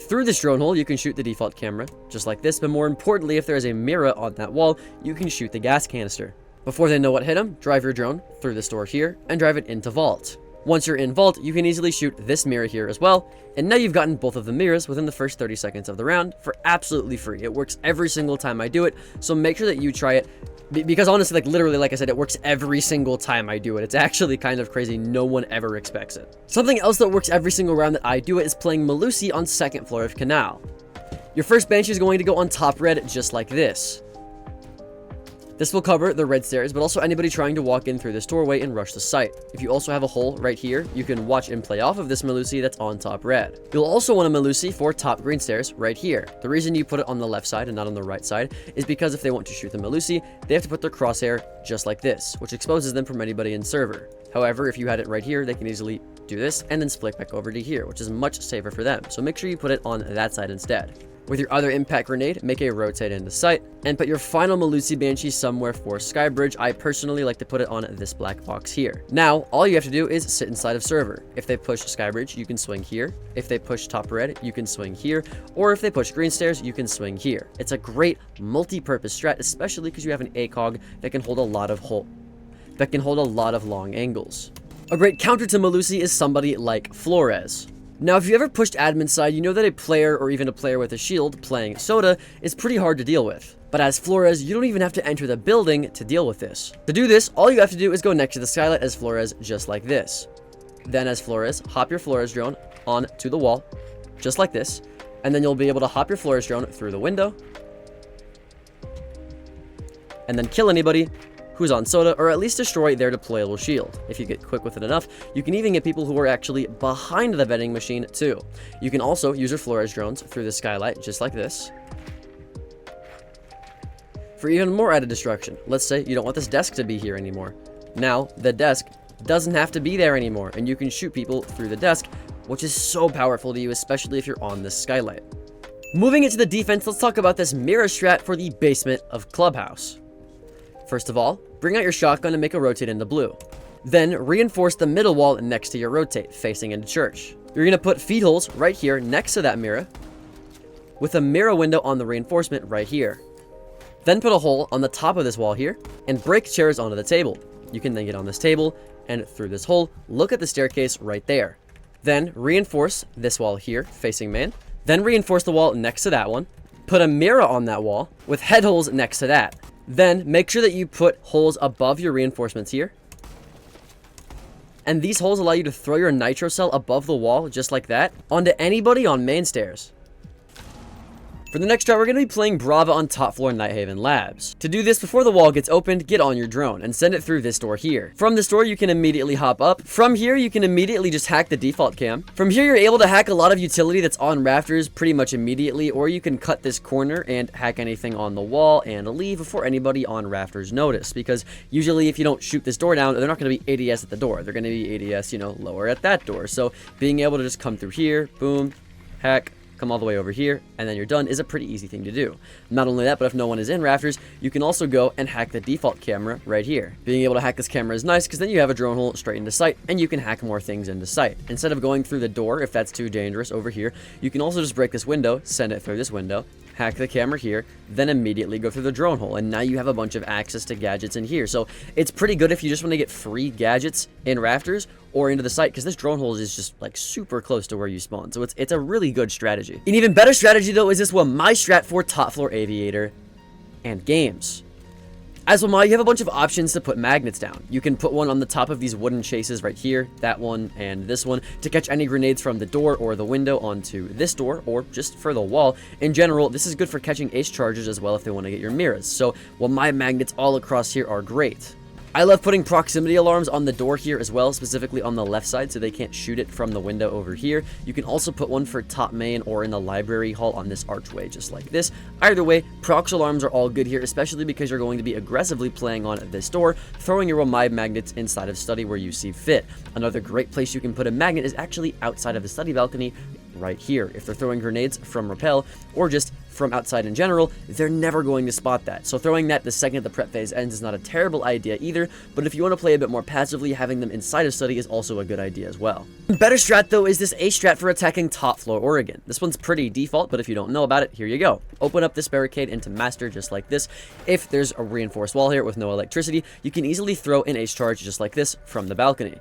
Through this drone hole, you can shoot the default camera, just like this, but more importantly, if there is a mirror on that wall, you can shoot the gas canister. Before they know what hit them, drive your drone through this door here, and drive it into vault. Once you're in vault, you can easily shoot this mirror here as well, and now you've gotten both of the mirrors within the first 30 seconds of the round for absolutely free. It works every single time I do it, so make sure that you try it, because honestly, like literally, like I said, it works every single time I do it. It's actually kind of crazy. No one ever expects it. Something else that works every single round that I do it is playing Malusi on second floor of Canal. Your first Banshee is going to go on top red just like this. This will cover the red stairs, but also anybody trying to walk in through this doorway and rush the site. If you also have a hole right here, you can watch and play off of this Melusi that's on top red. You'll also want a Melusi for top green stairs right here. The reason you put it on the left side and not on the right side is because if they want to shoot the Melusi, they have to put their crosshair just like this, which exposes them from anybody in server. However, if you had it right here, they can easily do this and then split back over to here, which is much safer for them. So make sure you put it on that side instead. With your other impact grenade, make a rotate into sight, and put your final Melusi Banshee somewhere for Skybridge. I personally like to put it on this black box here. Now, all you have to do is sit inside of server. If they push Skybridge, you can swing here. If they push top red, you can swing here. Or if they push green stairs, you can swing here. It's a great multi-purpose strat, especially because you have an ACOG that can hold a lot of long angles. A great counter to Melusi is somebody like Flores. Now, if you ever pushed admin side, you know that a player or even a player with a shield playing Soda is pretty hard to deal with. But as Flores, you don't even have to enter the building to deal with this. To do this, all you have to do is go next to the skylight as Flores, just like this. Then as Flores, hop your Flores drone onto the wall, just like this. And then you'll be able to hop your Flores drone through the window. And then kill anybody who's on Soda, or at least destroy their deployable shield. If you get quick with it enough, you can even get people who are actually behind the vending machine too. You can also use your Flores drones through the skylight, just like this, for even more added destruction. Let's say you don't want this desk to be here anymore. Now, the desk doesn't have to be there anymore, and you can shoot people through the desk, which is so powerful to you, especially if you're on this skylight. Moving into the defense, let's talk about this mirror strat for the basement of Clubhouse. First of all, bring out your shotgun and make a rotate into blue. Then reinforce the middle wall next to your rotate, facing into church. You're going to put feed holes right here next to that mirror, with a mirror window on the reinforcement right here. Then put a hole on the top of this wall here, and break chairs onto the table. You can then get on this table, and through this hole, look at the staircase right there. Then reinforce this wall here, facing main. Then reinforce the wall next to that one. Put a mirror on that wall, with head holes next to that. Then make sure that you put holes above your reinforcements here. And these holes allow you to throw your nitro cell above the wall, just like that, onto anybody on main stairs. For the next strat, we're going to be playing Brava on top floor Nighthaven Labs. To do this, before the wall gets opened, get on your drone and send it through this door here. From this door, you can immediately hop up. From here, you can immediately just hack the default cam. From here, you're able to hack a lot of utility that's on rafters pretty much immediately, or you can cut this corner and hack anything on the wall and leave before anybody on rafters notice. Because usually, if you don't shoot this door down, they're not going to be ADS at the door. They're going to be ADS, lower at that door. So being able to just come through here, boom, hack, come all the way over here, and then you're done is a pretty easy thing to do. Not only that, but if no one is in rafters, you can also go and hack the default camera right here. Being able to hack this camera is nice because then you have a drone hole straight into sight, and you can hack more things into sight. Instead of going through the door, if that's too dangerous over here, you can also just break this window, send it through this window, hack the camera here, then immediately go through the drone hole, and now you have a bunch of access to gadgets in here. So it's pretty good if you just want to get free gadgets in rafters or into the site, because this drone hole is just like super close to where you spawn. So it's a really good strategy. An even better strategy though is this one, my strat for top floor aviator and games. As well, you have a bunch of options to put magnets down. You can put one on the top of these wooden chases right here, that one and this one, to catch any grenades from the door or the window onto this door, or just for the wall. In general, this is good for catching ace charges as well if they want to get your mirrors. So, my magnets all across here are great. I love putting proximity alarms on the door here as well, specifically on the left side so they can't shoot it from the window over here. You can also put one for top main or in the library hall on this archway, just like this. Either way, prox alarms are all good here, especially because you're going to be aggressively playing on this door, throwing your Wamai magnets inside of study where you see fit. Another great place you can put a magnet is actually outside of the study balcony, right here. If they're throwing grenades from rappel or just from outside in general, they're never going to spot that. So throwing that the second the prep phase ends is not a terrible idea either, but if you want to play a bit more passively, having them inside of study is also a good idea as well. Better strat though is this ace strat for attacking top floor Oregon. This one's pretty default, but if you don't know about it, here you go. Open up this barricade into master just like this. If there's a reinforced wall here with no electricity, you can easily throw an ace charge just like this from the balcony.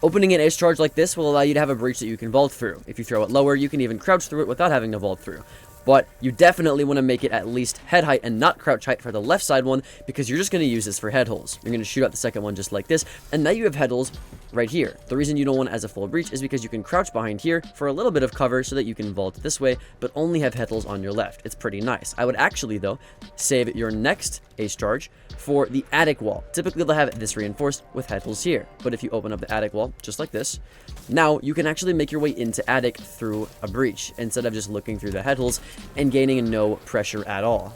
Opening an ace charge like this will allow you to have a breach that you can vault through. If you throw it lower, you can even crouch through it without having to vault through. but you definitely want to make it at least head height and not crouch height for the left side one, because you're just going to use this for head holes. You're going to shoot out the second one just like this, and now you have head holes right here. The reason you don't want it as a full breach is because you can crouch behind here for a little bit of cover so that you can vault this way, but only have head holes on your left. It's pretty nice. I would actually, though, save your next ace charge for the attic wall. Typically, they'll have this reinforced with head holes here, but if you open up the attic wall just like this, now you can actually make your way into attic through a breach instead of just looking through the head holes and gaining no pressure at all.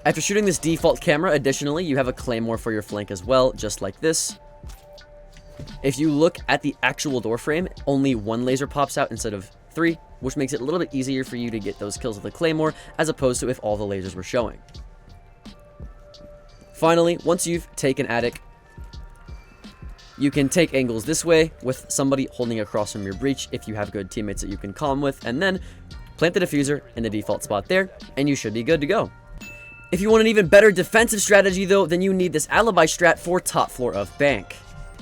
After shooting this default camera, additionally, you have a claymore for your flank as well, just like this. If you look at the actual door frame, only one laser pops out instead of 3, which makes it a little bit easier for you to get those kills with the claymore, as opposed to if all the lasers were showing. Finally, once you've taken attic, you can take angles this way with somebody holding across from your breach if you have good teammates that you can calm with, and then plant the diffuser in the default spot there, and you should be good to go. If you want an even better defensive strategy though, then you need this alibi strat for top floor of bank.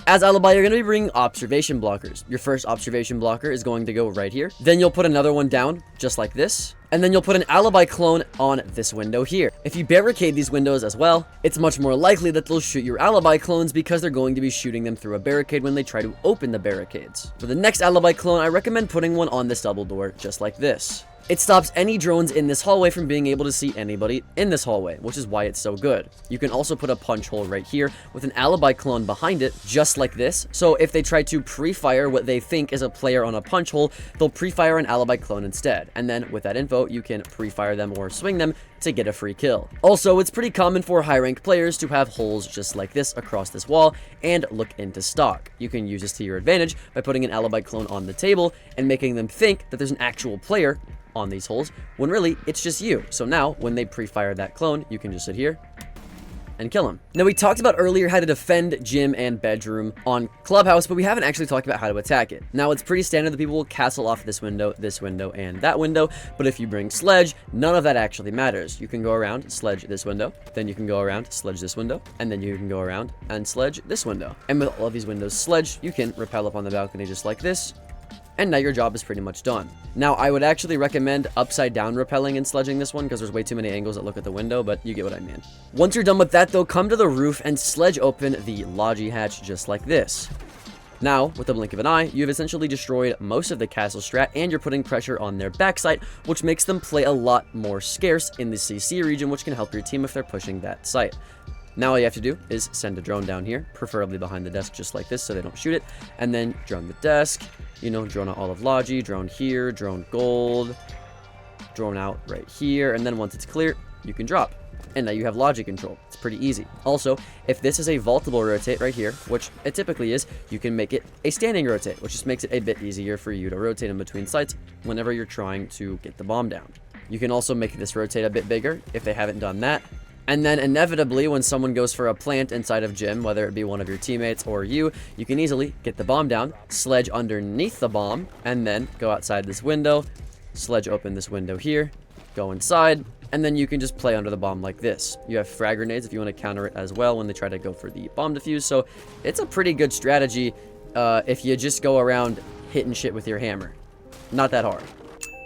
As alibi, you're going to be bringing observation blockers. Your first observation blocker is going to go right here. Then you'll put another one down, just like this. And then you'll put an alibi clone on this window here. If you barricade these windows as well, it's much more likely that they'll shoot your alibi clones because they're going to be shooting them through a barricade when they try to open the barricades. For the next alibi clone, I recommend putting one on this double door, just like this. It stops any drones in this hallway from being able to see anybody in this hallway, which is why it's so good. You can also put a punch hole right here with an alibi clone behind it, just like this. So if they try to pre-fire what they think is a player on a punch hole, they'll pre-fire an alibi clone instead. And then with that info, you can pre-fire them or swing them to get a free kill. Also, it's pretty common for high-ranked players to have holes just like this across this wall and look into stock. You can use this to your advantage by putting an alibi clone on the table and making them think that there's an actual player on these holes, when really it's just you. So now when they pre-fire that clone, you can just sit here and kill him. Now, we talked about earlier how to defend gym and bedroom on Clubhouse, but we haven't actually talked about how to attack it. Now, it's pretty standard that people will castle off this window, and that window, but if you bring sledge, none of that actually matters. You can go around, sledge this window, then you can go around, sledge this window, and then you can go around and sledge this window. And with all of these windows sledged, you can rappel up on the balcony just like this, and now your job is pretty much done. Now, I would actually recommend upside down rappelling and sledging this one because there's way too many angles that look at the window, but you get what I mean. Once you're done with that though, come to the roof and sledge open the logi hatch just like this. Now, with the blink of an eye, you've essentially destroyed most of the castle strat and you're putting pressure on their backside, which makes them play a lot more scarce in the CC region, which can help your team if they're pushing that site. Now all you have to do is send a drone down here, preferably behind the desk just like this so they don't shoot it, and then drone the desk, you know, drone out all of Logi, drone here, drone gold, drone out right here, and then once it's clear, you can drop. And now you have Logi control. It's pretty easy. Also, if this is a vaultable rotate right here, which it typically is, you can make it a standing rotate, which just makes it a bit easier for you to rotate in between sites whenever you're trying to get the bomb down. You can also make this rotate a bit bigger if they haven't done that. And then inevitably, when someone goes for a plant inside of gym, whether it be one of your teammates or you can easily get the bomb down, sledge underneath the bomb, and then go outside this window, sledge open this window here, go inside, and then you can just play under the bomb like this. You have frag grenades if you want to counter it as well when they try to go for the bomb defuse, so it's a pretty good strategy if you just go around hitting shit with your hammer. Not that hard.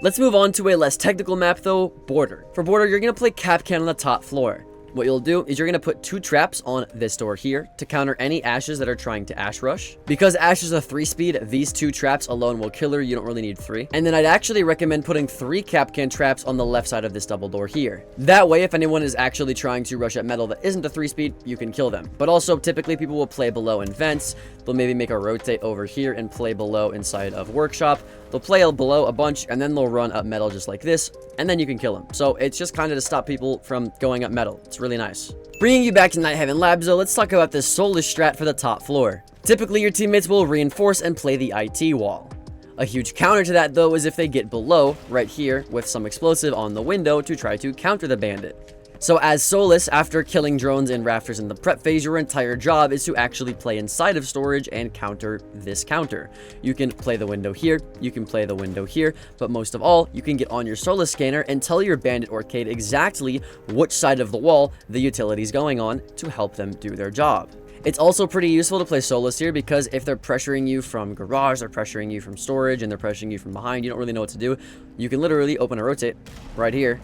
Let's move on to a less technical map though, Border. For Border, you're going to play Kapkan on the top floor. What you'll do is you're going to put 2 traps on this door here to counter any ashes that are trying to ash rush. Because ash is a 3-speed, these 2 traps alone will kill her. You don't really need 3. And then I'd actually recommend putting 3 Kapkan traps on the left side of this double door here. That way, if anyone is actually trying to rush at metal that isn't a 3-speed, you can kill them. But also, typically people will play below in vents. They'll maybe make a rotate over here and play below inside of workshop. They'll play below a bunch, and then they'll run up metal just like this, and then you can kill them. So it's just kind of to stop people from going up metal. It's really nice. Bringing you back to Night Heaven Labs, though, let's talk about this soulless strat for the top floor. Typically, your teammates will reinforce and play the IT wall. A huge counter to that, though, is if they get below, right here, with some explosive on the window to try to counter the bandit. So as Solus, after killing drones and rafters in the prep phase, your entire job is to actually play inside of storage and counter this counter. You can play the window here, you can play the window here, but most of all, you can get on your Solus scanner and tell your bandit or Cade exactly which side of the wall the utility is going on to help them do their job. It's also pretty useful to play solos here because if they're pressuring you from garage, they're pressuring you from storage, and they're pressuring you from behind, you don't really know what to do. You can literally open a rotate right here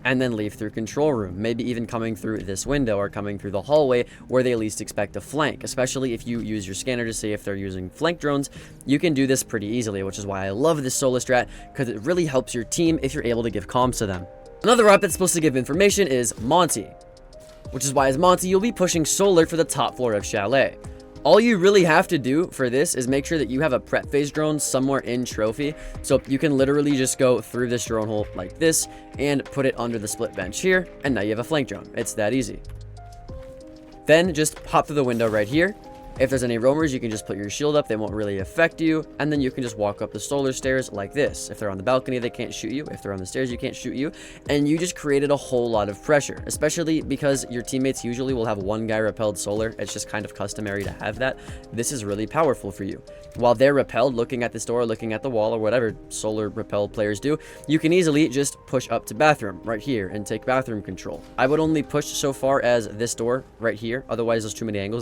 and then leave through control room, maybe even coming through this window or coming through the hallway where they least expect a flank. Especially if you use your scanner to see if they're using flank drones, you can do this pretty easily, which is why I love this solo strat, because it really helps your team if you're able to give comms to them. Another op that's supposed to give information is Monty, which is why as Monty you'll be pushing solar for the top floor of Chalet. All you really have to do for this is make sure that you have a prep phase drone somewhere in trophy, so you can literally just go through this drone hole like this and put it under the split bench here, and now you have a flank drone. It's that easy. Then just hop through the window right here. If there's any roamers, you can just put your shield up. They won't really affect you. And then you can just walk up the solar stairs like this. If they're on the balcony, they can't shoot you. If they're on the stairs, you can't shoot you. And you just created a whole lot of pressure, especially because your teammates usually will have one guy repelled solar. It's just kind of customary to have that. This is really powerful for you. While they're repelled, looking at this door, looking at the wall, or whatever solar repelled players do, you can easily just push up to bathroom right here and take bathroom control. I would only push so far as this door right here. Otherwise, there's too many angles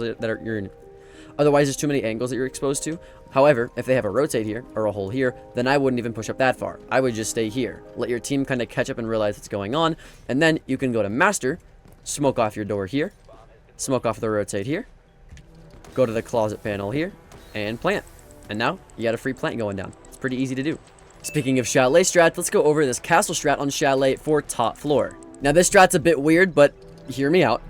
that you're exposed to. However, if they have a rotate here or a hole here, then I wouldn't even push up that far. I would just stay here. Let your team kind of catch up and realize what's going on. And then you can go to master, smoke off your door here, smoke off the rotate here, go to the closet panel here, and plant. And now you got a free plant going down. It's pretty easy to do. Speaking of Chalet strats, let's go over this castle strat on Chalet for top floor. Now this strat's a bit weird, but hear me out.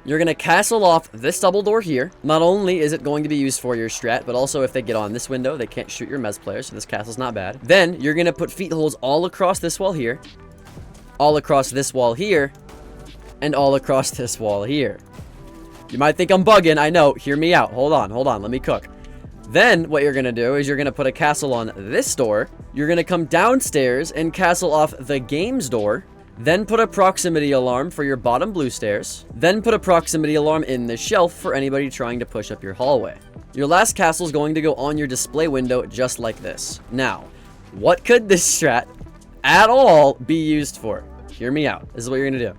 You're going to castle off this double door here. Not only is it going to be used for your strat, but also if they get on this window, they can't shoot your mez players, so this castle's not bad. Then you're going to put feet holes all across this wall here, all across this wall here, and all across this wall here. You might think I'm bugging. I know. Hear me out. Hold on. Let me cook. Then what you're going to do is you're going to put a castle on this door. You're going to come downstairs and castle off the games door. Then put a proximity alarm for your bottom blue stairs. Then put a proximity alarm in the shelf for anybody trying to push up your hallway. Your last castle is going to go on your display window just like this. Now, what could this strat at all be used for? Hear me out. This is what you're going to do.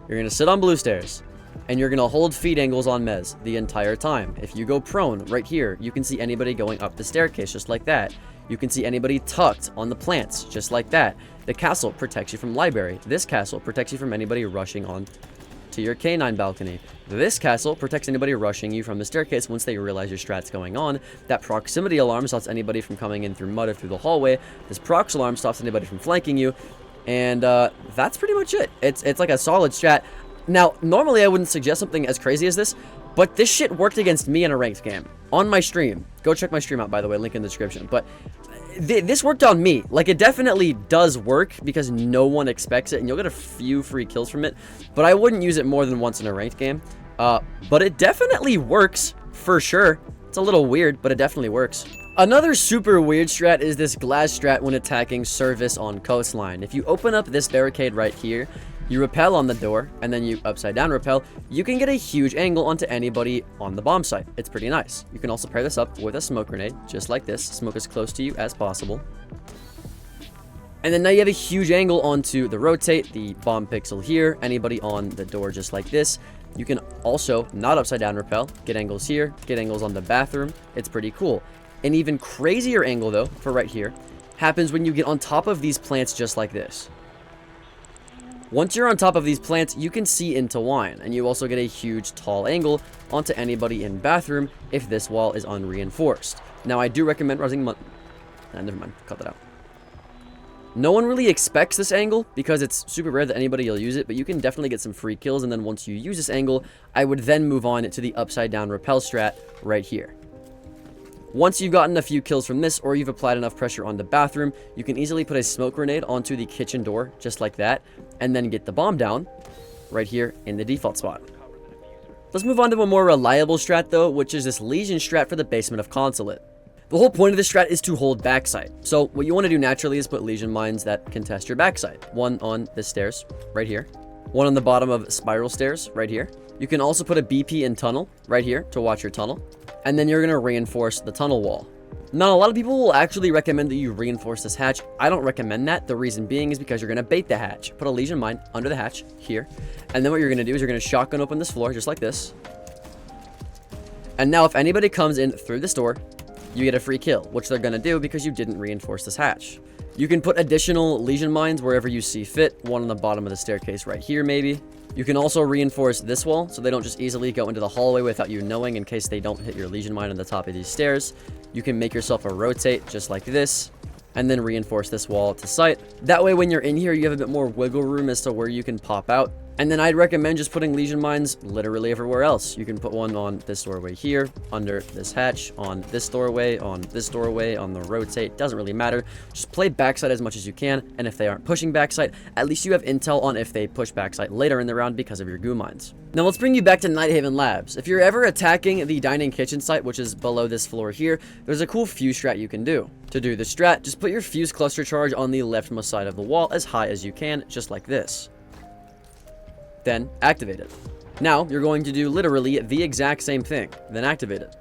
You're going to sit on blue stairs, and you're going to hold feed angles on mez the entire time. If you go prone right here, you can see anybody going up the staircase just like that. You can see anybody tucked on the plants just like that. The castle protects you from library. This castle protects you from anybody rushing on to your canine balcony. This castle protects anybody rushing you from the staircase once they realize your strat's going on. That proximity alarm stops anybody from coming in through mud or through the hallway. This prox alarm stops anybody from flanking you. And that's pretty much it. It's like a solid strat. Now, normally I wouldn't suggest something as crazy as this, but this shit worked against me in a ranked game. On my stream. Go check my stream out, by the way. Link in the description. But this worked on me. Like, it definitely does work because no one expects it, and you'll get a few free kills from it. But I wouldn't use it more than once in a ranked game. But it definitely works, for sure. It's a little weird, but it definitely works. Another super weird strat is this glass strat when attacking service on coastline. If you open up this barricade right here, you rappel on the door, and then you upside down rappel, you can get a huge angle onto anybody on the bomb site. It's pretty nice. You can also pair this up with a smoke grenade, just like this. Smoke as close to you as possible. And then now you have a huge angle onto the rotate, the bomb pixel here, anybody on the door just like this. You can also not upside down rappel, get angles here, get angles on the bathroom. It's pretty cool. An even crazier angle though, for right here, happens when you get on top of these plants just like this. Once you're on top of these plants, you can see into wine, and you also get a huge tall angle onto anybody in bathroom if this wall is unreinforced. Now, I do recommend never mind, cut that out. No one really expects this angle because it's super rare that anybody will use it, but you can definitely get some free kills, and then once you use this angle, I would then move on to the upside down rappel strat right here. Once you've gotten a few kills from this, or you've applied enough pressure on the bathroom, you can easily put a smoke grenade onto the kitchen door, just like that, and then get the bomb down right here in the default spot. Let's move on to a more reliable strat though, which is this Legion strat for the basement of Consulate. The whole point of this strat is to hold backside. So what you want to do naturally is put Legion mines that contest your backside. One on the stairs, right here. One on the bottom of spiral stairs, right here. You can also put a BP in tunnel, right here, to watch your tunnel. And then you're going to reinforce the tunnel wall. Now, a lot of people will actually recommend that you reinforce this hatch. I don't recommend that. The reason being is because you're going to bait the hatch. Put a Legion mine under the hatch, here. And then what you're going to do is you're going to shotgun open this floor, just like this. And now if anybody comes in through this door, you get a free kill, which they're going to do because you didn't reinforce this hatch. You can put additional lesion mines wherever you see fit, one on the bottom of the staircase right here maybe. You can also reinforce this wall so they don't just easily go into the hallway without you knowing in case they don't hit your lesion mine on the top of these stairs. You can make yourself a rotate just like this, and then reinforce this wall to sight. That way when you're in here, you have a bit more wiggle room as to where you can pop out. And then I'd recommend just putting lesion mines literally everywhere else. You can put one on this doorway here, under this hatch, on this doorway, on the rotate. Doesn't really matter. Just play backside as much as you can. And if they aren't pushing backside, at least you have intel on if they push backside later in the round because of your goo mines. Now let's bring you back to Nighthaven Labs. If you're ever attacking the dining kitchen site, which is below this floor here, there's a cool fuse strat you can do. To do the strat, just put your fuse cluster charge on the leftmost side of the wall as high as you can, just like this. Then activate it. Now you're going to do literally the exact same thing, then activate it.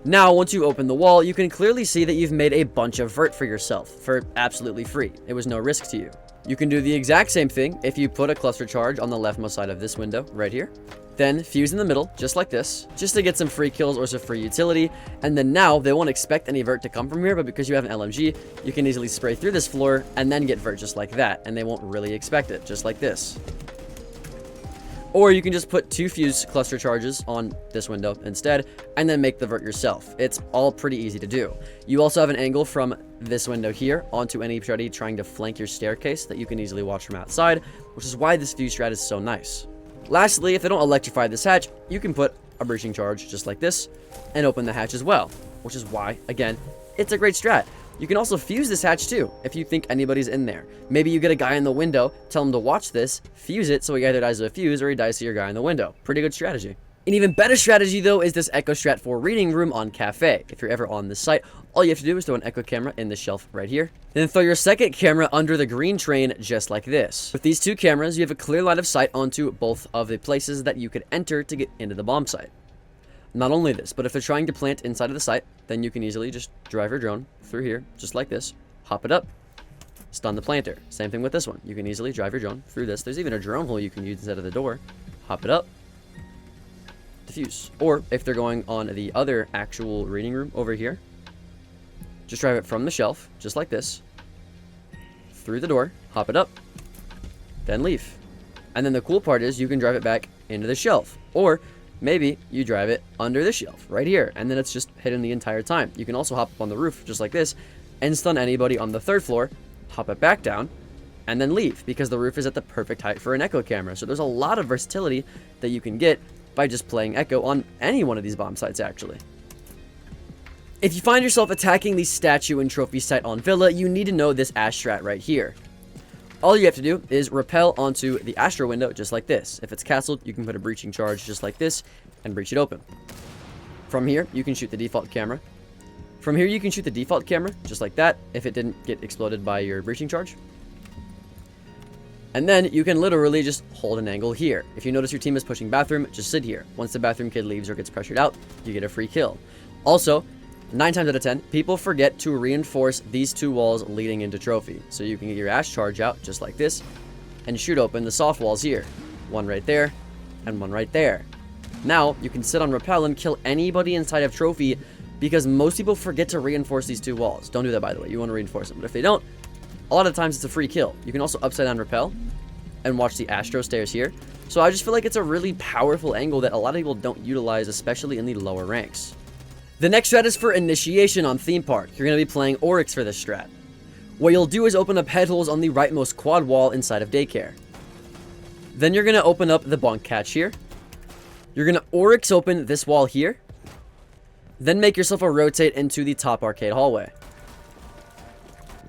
Now once you open the wall, you can clearly see that you've made a bunch of vert for yourself for absolutely free. It was no risk to you. You can do the exact same thing if you put a cluster charge on the leftmost side of this window right here. Then fuse in the middle, just like this, just to get some free kills or some free utility. And then now they won't expect any vert to come from here, but because you have an LMG, you can easily spray through this floor and then get vert just like that. And they won't really expect it, just like this. Or you can just put 2 fuse cluster charges on this window instead, and then make the vert yourself. It's all pretty easy to do. You also have an angle from this window here onto anybody trying to flank your staircase that you can easily watch from outside, which is why this fuse strat is so nice. Lastly, if they don't electrify this hatch, you can put a breaching charge just like this and open the hatch as well, which is why, again, it's a great strat. You can also fuse this hatch too, if you think anybody's in there. Maybe you get a guy in the window, tell him to watch this, fuse it so he either dies to a fuse or he dies to your guy in the window. Pretty good strategy. An even better strategy though is this echo strat for reading room on cafe. If you're ever on this site, all you have to do is throw an echo camera in the shelf right here. Then throw your second camera under the green train just like this. With these 2 cameras, you have a clear line of sight onto both of the places that you could enter to get into the bomb site. Not only this, but if they're trying to plant inside of the site, then you can easily just drive your drone through here, just like this, hop it up, stun the planter. Same thing with this one. You can easily drive your drone through this. There's even a drone hole you can use instead of the door. Hop it up, defuse. Or if they're going on the other actual reading room over here, just drive it from the shelf, just like this, through the door, hop it up, then leave. And then the cool part is you can drive it back into the shelf. Or maybe you drive it under the shelf right here, and then it's just hidden the entire time. You can also hop up on the roof just like this and stun anybody on the 3rd floor, hop it back down, and then leave because the roof is at the perfect height for an echo camera. So there's a lot of versatility that you can get by just playing echo on any one of these bomb sites actually. If you find yourself attacking the statue and trophy site on Villa, you need to know this Ash strat right here. All you have to do is rappel onto the Astro window just like this. If it's castled, you can put a breaching charge just like this and breach it open. From here, you can shoot the default camera. From here, you can shoot the default camera just like that if it didn't get exploded by your breaching charge. And then you can literally just hold an angle here. If you notice your team is pushing bathroom, just sit here. Once the bathroom kid leaves or gets pressured out, you get a free kill. Also, 9 times out of 10, people forget to reinforce these 2 walls leading into trophy. So you can get your Ash charge out just like this and shoot open the soft walls here. One right there and one right there. Now you can sit on rappel and kill anybody inside of trophy because most people forget to reinforce these 2 walls. Don't do that, by the way. You want to reinforce them. But if they don't, a lot of times it's a free kill. You can also upside down rappel and watch the Astro stairs here. So I just feel like it's a really powerful angle that a lot of people don't utilize, especially in the lower ranks. The next strat is for initiation on Theme Park. You're going to be playing Oryx for this strat. What you'll do is open up head holes on the rightmost quad wall inside of daycare. Then you're going to open up the bunk catch here. You're going to Oryx open this wall here. Then make yourself a rotate into the top arcade hallway.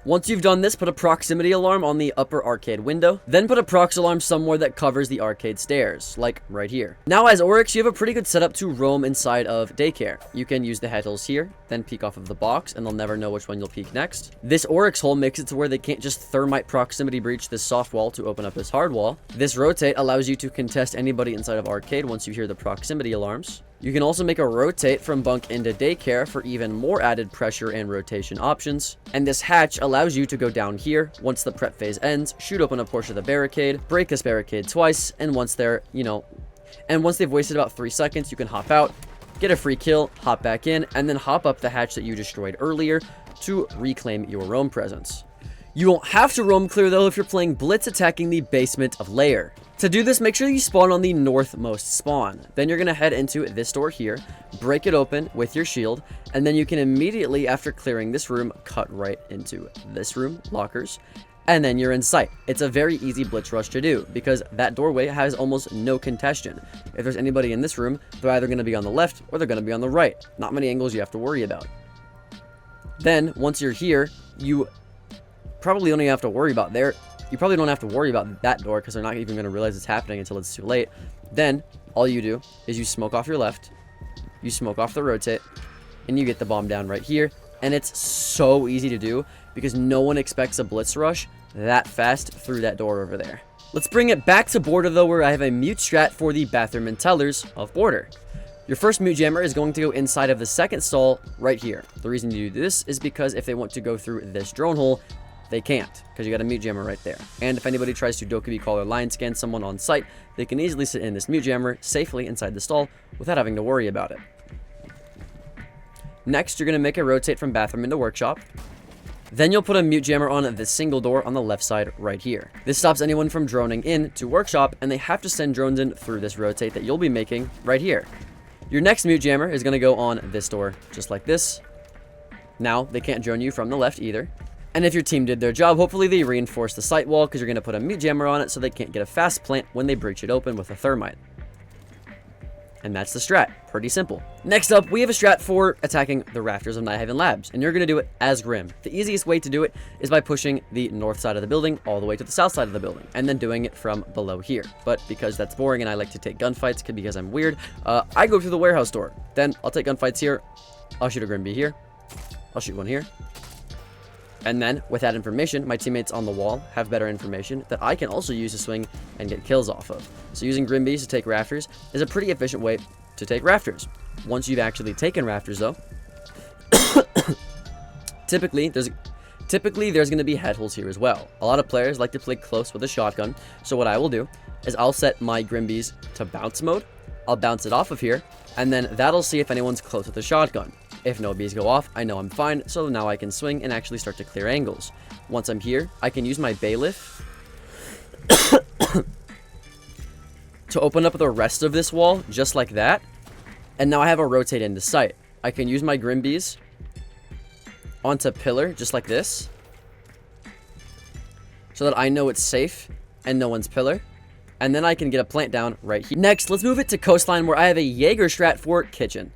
Once you've done this, put a proximity alarm on the upper arcade window. Then put a prox alarm somewhere that covers the arcade stairs, like right here. Now as Oryx, you have a pretty good setup to roam inside of daycare. You can use the head holes here, then peek off of the box, and they'll never know which one you'll peek next. This Oryx hole makes it to where they can't just thermite proximity breach this soft wall to open up this hard wall. This rotate allows you to contest anybody inside of arcade once you hear the proximity alarms. You can also make a rotate from bunk into daycare for even more added pressure and rotation options. And this hatch allows you to go down here once the prep phase ends, shoot open a portion of the barricade, break this barricade twice, and once they're, And once they've wasted about 3 seconds, you can hop out, get a free kill, hop back in, and then hop up the hatch that you destroyed earlier to reclaim your roam presence. You won't have to roam clear though if you're playing Blitz attacking the basement of Lair. To do this, make sure you spawn on the northmost spawn. Then you're going to head into this door here, break it open with your shield, and then you can immediately, after clearing this room, cut right into this room, lockers, and then you're in sight. It's a very easy Blitz rush to do because that doorway has almost no congestion. If there's anybody in this room, they're either going to be on the left or they're going to be on the right. Not many angles you have to worry about. Then, once you're here, you probably only have to worry about there. You probably don't have to worry about that door because they're not even going to realize it's happening until it's too late. Then, all you do is you smoke off your left, you smoke off the rotate, and you get the bomb down right here. And it's so easy to do because no one expects a Blitz rush that fast through that door over there. Let's bring it back to Border though, where I have a mute strat for the bathroom and tellers of Border. Your first mute jammer is going to go inside of the second stall right here. The reason you do this is because if they want to go through this drone hole, they can't, because you got a mute jammer right there. And if anybody tries to Dokkaebi call or line scan someone on site, they can easily sit in this mute jammer safely inside the stall without having to worry about it. Next, you're going to make a rotate from bathroom into workshop. Then you'll put a mute jammer on this single door on the left side right here. This stops anyone from droning in to workshop, and they have to send drones in through this rotate that you'll be making right here. Your next mute jammer is going to go on this door, just like this. Now, they can't drone you from the left either. And if your team did their job, hopefully they reinforce the site wall because you're going to put a mute jammer on it so they can't get a fast plant when they breach it open with a thermite. And that's the strat. Pretty simple. Next up, we have a strat for attacking the rafters of Nighthaven Labs, and you're going to do it as Grim. The easiest way to do it is by pushing the north side of the building all the way to the south side of the building, and then doing it from below here. But because that's boring and I like to take gunfights because I'm weird, I go through the warehouse door. Then I'll take gunfights here. I'll shoot a Grim Bee here. I'll shoot one here. And then, with that information, my teammates on the wall have better information that I can also use to swing and get kills off of. So using Grim Bees to take rafters is a pretty efficient way to take rafters. Once you've actually taken rafters, though, typically there's going to be head holes here as well. A lot of players like to play close with a shotgun, so what I will do is I'll set my Grim Bees to bounce mode. I'll bounce it off of here, and then that'll see if anyone's close with a shotgun. If no bees go off, I know I'm fine, so now I can swing and actually start to clear angles. Once I'm here, I can use my bailiff to open up the rest of this wall, just like that. And now I have a rotate into sight. I can use my Grim Bees onto pillar, just like this, so that I know it's safe and no one's pillar. And then I can get a plant down right here. Next, let's move it to coastline, where I have a Jaeger strat for kitchen.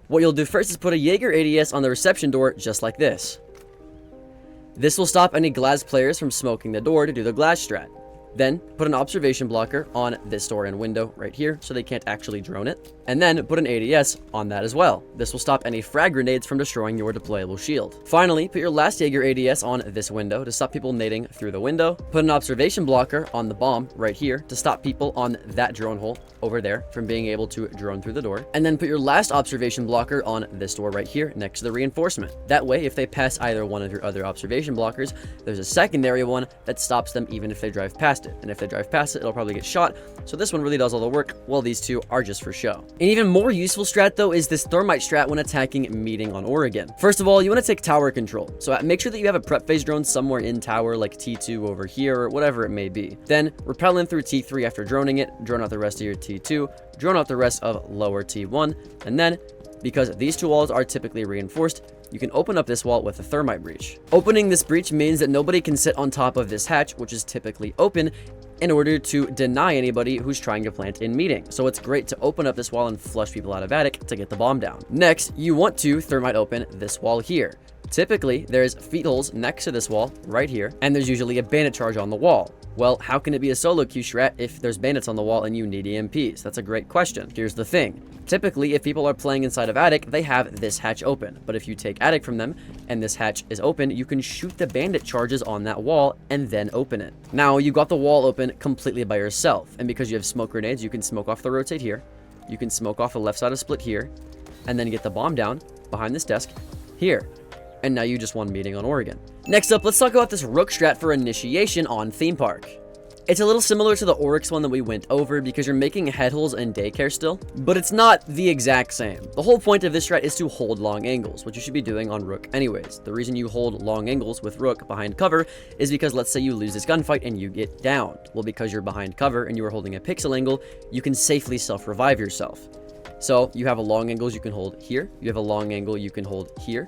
What you'll do first is put a Jaeger ADS on the reception door, just like this. This will stop any glass players from smoking the door to do the glass strat. Then, put an observation blocker on this door and window right here, so they can't actually drone it. And then, put an ADS on that as well. This will stop any frag grenades from destroying your deployable shield. Finally, put your last Jaeger ADS on this window to stop people nading through the window. Put an observation blocker on the bomb right here to stop people on that drone hole over there from being able to drone through the door. And then put your last observation blocker on this door right here next to the reinforcement. That way, if they pass either one of your other observation blockers, there's a secondary one that stops them even if they drive past it. And if they drive past it, it'll probably get shot. So this one really does all the work, while these two are just for show. An even more useful strat though is this thermite strat when attacking meeting on Oregon. First of all, you want to take tower control. So make sure that you have a prep phase drone somewhere in tower, like T2 over here or whatever it may be. Then repel in through T3 after droning it, drone out the rest of your T2, drone out the rest of lower T1, and then, because these two walls are typically reinforced, you can open up this wall with a thermite breach. Opening this breach means that nobody can sit on top of this hatch, which is typically open, in order to deny anybody who's trying to plant in meeting. So it's great to open up this wall and flush people out of attic to get the bomb down. Next, you want to thermite open this wall here. Typically, there's feet holes next to this wall right here, and there's usually a bandit charge on the wall. Well, how can it be a SoloQ strat if there's bandits on the wall and you need EMPs? That's a great question. Here's the thing. Typically, if people are playing inside of attic, they have this hatch open. But if you take attic from them and this hatch is open, you can shoot the bandit charges on that wall and then open it. Now, you got the wall open completely by yourself. And because you have smoke grenades, you can smoke off the rotate here. You can smoke off the left side of split here. And then get the bomb down behind this desk here. And now you just won meeting on Oregon. Next up, let's talk about this rook strat for initiation on theme park. It's a little similar to the Oryx one that we went over because you're making head holes and daycare still, but it's not the exact same. The whole point of this strat is to hold long angles, which you should be doing on Rook anyways. The reason you hold long angles with Rook behind cover is because let's say you lose this gunfight and you get downed. Well, because you're behind cover and you are holding a pixel angle, you can safely self-revive yourself. So you have a long angles you can hold here, you have a long angle you can hold here.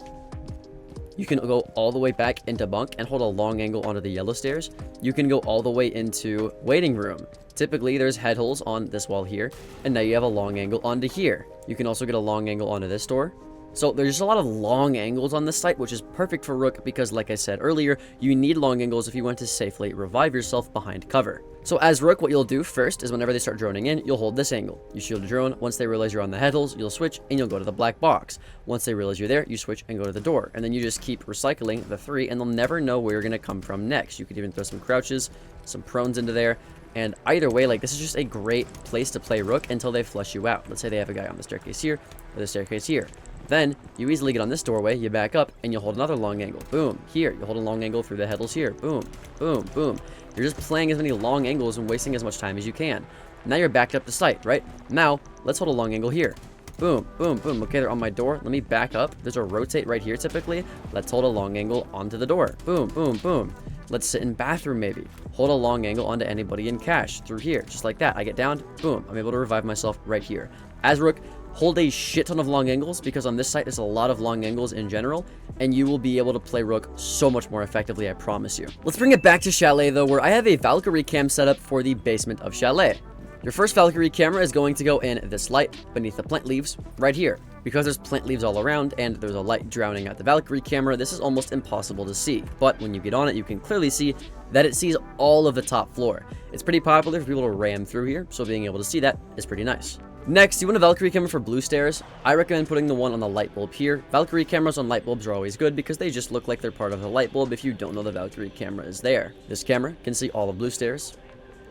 You can go all the way back into bunk and hold a long angle onto the yellow stairs. You can go all the way into waiting room. Typically, there's head holes on this wall here, and now you have a long angle onto here. You can also get a long angle onto this door. So there's just a lot of long angles on this site, which is perfect for Rook because, like I said earlier, you need long angles if you want to safely revive yourself behind cover. So as Rook, what you'll do first is whenever they start droning in, you'll hold this angle. You shield a drone. Once they realize you're on the head holes, you'll switch and you'll go to the black box. Once they realize you're there, you switch and go to the door. And then you just keep recycling the three and they'll never know where you're going to come from next. You could even throw some crouches, some prones into there. And either way, like, this is just a great place to play Rook until they flush you out. Let's say they have a guy on the staircase here or the staircase here. Then you easily get on this doorway, you back up, and you'll hold another long angle. Boom. Here, you'll hold a long angle through the head holes here. Boom, boom, boom. You're just playing as many long angles and wasting as much time as you can. Now you're backed up to sight, right? Now, let's hold a long angle here. Boom, boom, boom. Okay, they're on my door. Let me back up. There's a rotate right here typically. Let's hold a long angle onto the door. Boom, boom, boom. Let's sit in bathroom maybe. Hold a long angle onto anybody in cash through here. Just like that. I get down. Boom. I'm able to revive myself right here. As Rook, hold a shit ton of long angles because on this site there's a lot of long angles in general and you will be able to play Rook so much more effectively, I promise you. Let's bring it back to Chalet though, where I have a Valkyrie cam set up for the basement of Chalet. Your first Valkyrie camera is going to go in this light beneath the plant leaves right here. Because there's plant leaves all around and there's a light drowning out the Valkyrie camera, this is almost impossible to see. But when you get on it, you can clearly see that it sees all of the top floor. It's pretty popular for people to ram through here, so being able to see that is pretty nice. Next, you want a Valkyrie camera for blue stairs. I recommend putting the one on the light bulb here. Valkyrie cameras on light bulbs are always good because they just look like they're part of the light bulb if you don't know the Valkyrie camera is there. This camera can see all the blue stairs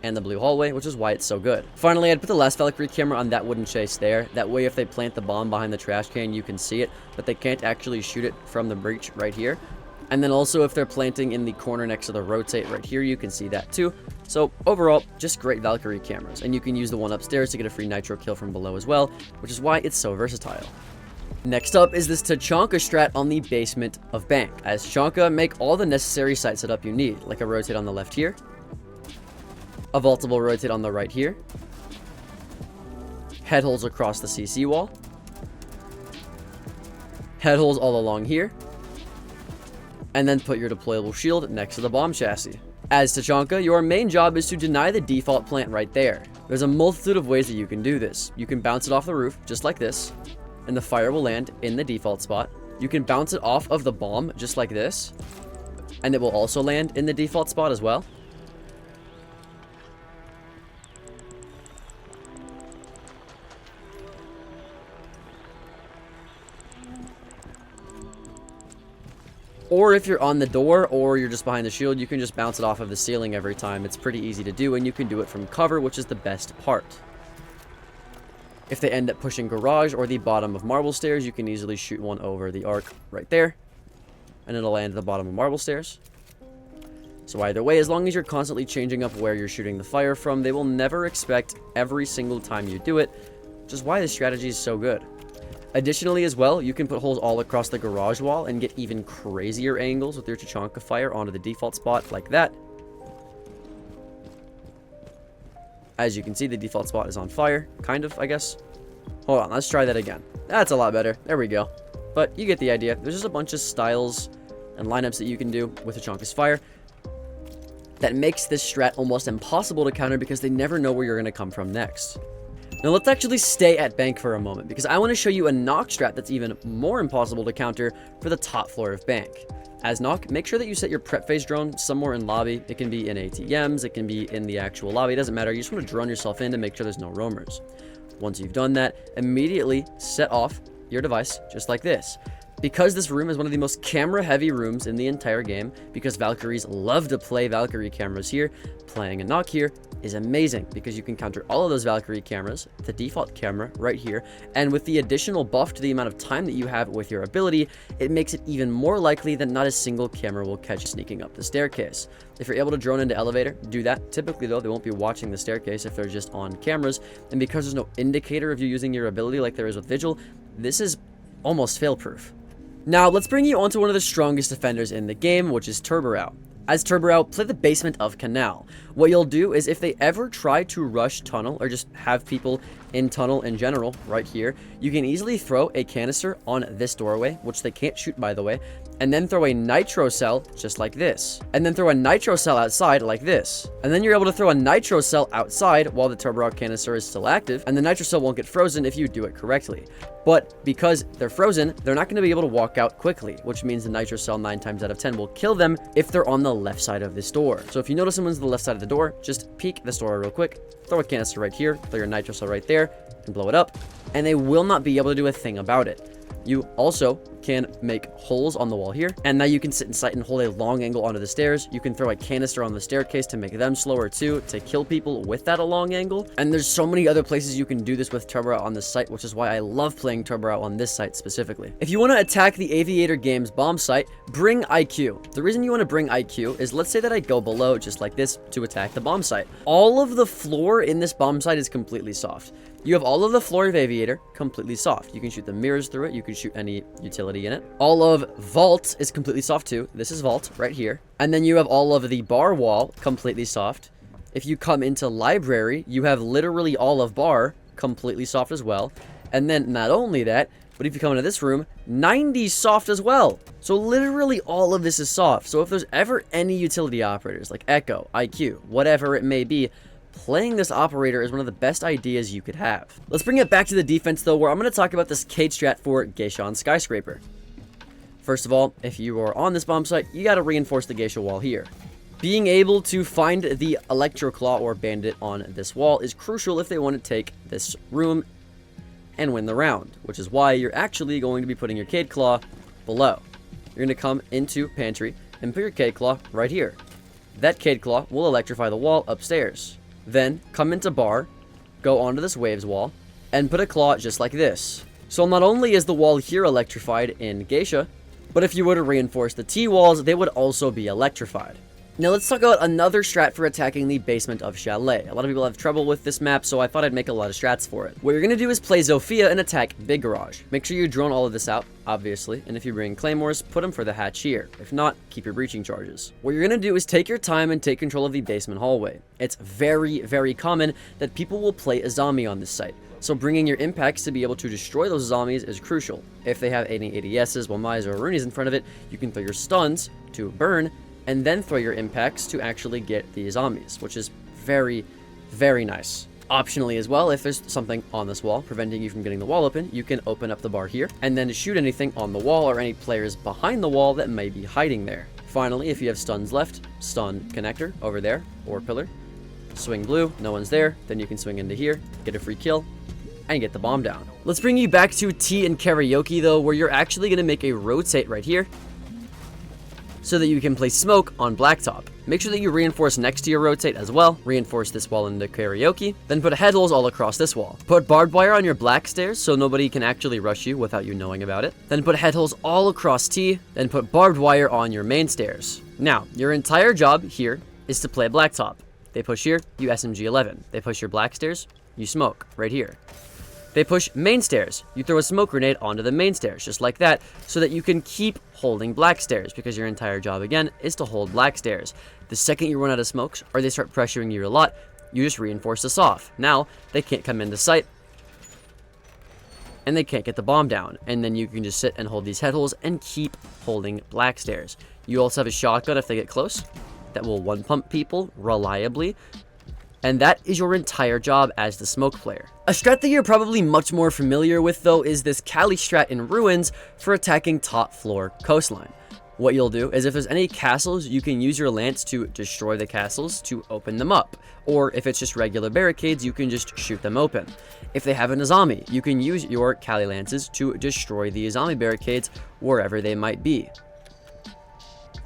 and the blue hallway, which is why it's so good. Finally, I'd put the last Valkyrie camera on that wooden chase there. That way, if they plant the bomb behind the trash can, you can see it, but they can't actually shoot it from the breach right here. And then also, if they're planting in the corner next to the rotate right here, you can see that too. So overall, just great Valkyrie cameras. And you can use the one upstairs to get a free nitro kill from below as well, which is why it's so versatile. Next up is this Tachanka strat on the basement of Bank. As Tachanka, make all the necessary site setup you need, like a rotate on the left here, a vaultable rotate on the right here, head holes across the CC wall, head holes all along here, and then put your deployable shield next to the bomb chassis. As Tachanka, your main job is to deny the default plant right there. There's a multitude of ways that you can do this. You can bounce it off the roof, just like this, and the fire will land in the default spot. You can bounce it off of the bomb, just like this, and it will also land in the default spot as well. Or if you're on the door or you're just behind the shield, you can just bounce it off of the ceiling every time. It's pretty easy to do, and you can do it from cover, which is the best part. If they end up pushing garage or the bottom of marble stairs, you can easily shoot one over the arc right there, and it'll land at the bottom of marble stairs. So either way, as long as you're constantly changing up where you're shooting the fire from, they will never expect every single time you do it, which is why this strategy is so good. Additionally as well, you can put holes all across the garage wall and get even crazier angles with your Tachanka fire onto the default spot like that. As you can see, the default spot is on fire, kind of, I guess. Hold on, let's try that again. That's a lot better. There we go. But you get the idea. There's just a bunch of styles and lineups that you can do with Tachanka's fire that makes this strat almost impossible to counter because they never know where you're going to come from next. Now let's actually stay at Bank for a moment because I want to show you a knock strat that's even more impossible to counter for the top floor of Bank. As knock, make sure that you set your prep phase drone somewhere in lobby. It can be in ATMs, it can be in the actual lobby, it doesn't matter. You just want to drone yourself in to make sure there's no roamers. Once you've done that, immediately set off your device just like this. Because this room is one of the most camera-heavy rooms in the entire game, because Valkyries love to play Valkyrie cameras here, playing a knock here is amazing because you can counter all of those Valkyrie cameras, the default camera right here, and with the additional buff to the amount of time that you have with your ability, it makes it even more likely that not a single camera will catch you sneaking up the staircase. If you're able to drone into elevator, do that. Typically though, they won't be watching the staircase if they're just on cameras, and because there's no indicator of you using your ability like there is with Vigil, this is almost fail-proof. Now, let's bring you onto one of the strongest defenders in the game, which is Turbo. As Turbo, play the basement of Canal. What you'll do is if they ever try to rush tunnel or just have people in tunnel in general right here, you can easily throw a canister on this doorway, which they can't shoot by the way, and then throw a nitro cell just like this, and then throw a nitro cell outside like this, and then you're able to throw a nitro cell outside while the Turbo canister is still active, and the nitro cell won't get frozen if you do it correctly. But because they're frozen, they're not going to be able to walk out quickly, which means the nitro cell 9 times out of 10 will kill them if they're on the left side of this door. So if you notice someone's on the left side of the door, just peek this door real quick, throw a canister right here, throw your nitro cell right there, and blow it up, and they will not be able to do a thing about it. You also can make holes on the wall here, and now you can sit in sight and hold a long angle onto the stairs. You can throw a canister on the staircase to make them slower too, to kill people with that a long angle. And there's so many other places you can do this with Turbo on this site, which is why I love playing Turbo on this site specifically. If you want to attack the Aviator Games bomb site, bring IQ. The reason you want to bring IQ is, let's say that I go below just like this to attack the bomb site. All of the floor in this bomb site is completely soft. You have all of the floor of Aviator completely soft. You can shoot the mirrors through it. You can shoot any utility in it. All of Vault is completely soft too. This is Vault right here. And then you have all of the bar wall completely soft. If you come into Library, you have literally all of bar completely soft as well. And then not only that, but if you come into this room, 90 soft as well. So literally all of this is soft. So if there's ever any utility operators like Echo, IQ, whatever it may be, playing this operator is one of the best ideas you could have. Let's bring it back to the defense though, where I'm going to talk about this cage strat for Geisha on Skyscraper. First of all, if you are on this bomb site, you got to reinforce the Geisha wall here. Being able to find the Electro Claw or Bandit on this wall is crucial if they want to take this room and win the round, which is why you're actually going to be putting your Cade Claw below. You're going to come into Pantry and put your Cade Claw right here. That Cade Claw will electrify the wall upstairs. Then come into bar, go onto this waves wall, and put a claw just like this. So not only is the wall here electrified in Geisha, but if you were to reinforce the T-walls, they would also be electrified. Now let's talk about another strat for attacking the basement of Chalet. A lot of people have trouble with this map, so I thought I'd make a lot of strats for it. What you're going to do is play Zofia and attack Big Garage. Make sure you drone all of this out, obviously, and if you bring claymores, put them for the hatch here. If not, keep your breaching charges. What you're going to do is take your time and take control of the basement hallway. It's very, very common that people will play a zombie on this site. So bringing your impacts to be able to destroy those zombies is crucial. If they have any ADSs, Wamais, or Roonies in front of it, you can throw your stuns to burn, and then throw your impacts to actually get the zombies, which is very, very nice. Optionally as well, if there's something on this wall preventing you from getting the wall open, you can open up the bar here, and then shoot anything on the wall or any players behind the wall that may be hiding there. Finally, if you have stuns left, stun connector over there, or pillar. Swing blue, no one's there, then you can swing into here, get a free kill, and get the bomb down. Let's bring you back to T and Karaoke though, where you're actually going to make a rotate right here, so that you can place smoke on blacktop. Make sure that you reinforce next to your rotate as well. Reinforce this wall into Karaoke. Then put head holes all across this wall. Put barbed wire on your black stairs so nobody can actually rush you without you knowing about it. Then put head holes all across T. Then put barbed wire on your main stairs. Now, your entire job here is to play blacktop. They push here, you SMG 11. They push your black stairs, you smoke right here. They push main stairs. You throw a smoke grenade onto the main stairs, just like that, so that you can keep holding black stairs, because your entire job, again, is to hold black stairs. The second you run out of smokes, or they start pressuring you a lot, you just reinforce this off. Now, they can't come into sight, and they can't get the bomb down, and then you can just sit and hold these head holes and keep holding black stairs. You also have a shotgun if they get close, that will one-pump people reliably, and that is your entire job as the smoke player. A strat that you're probably much more familiar with though is this Kali strat in Ruins for attacking top floor coastline. What you'll do is if there's any castles, you can use your lance to destroy the castles to open them up. Or if it's just regular barricades, you can just shoot them open. If they have an Azami, you can use your Kali lances to destroy the Azami barricades wherever they might be.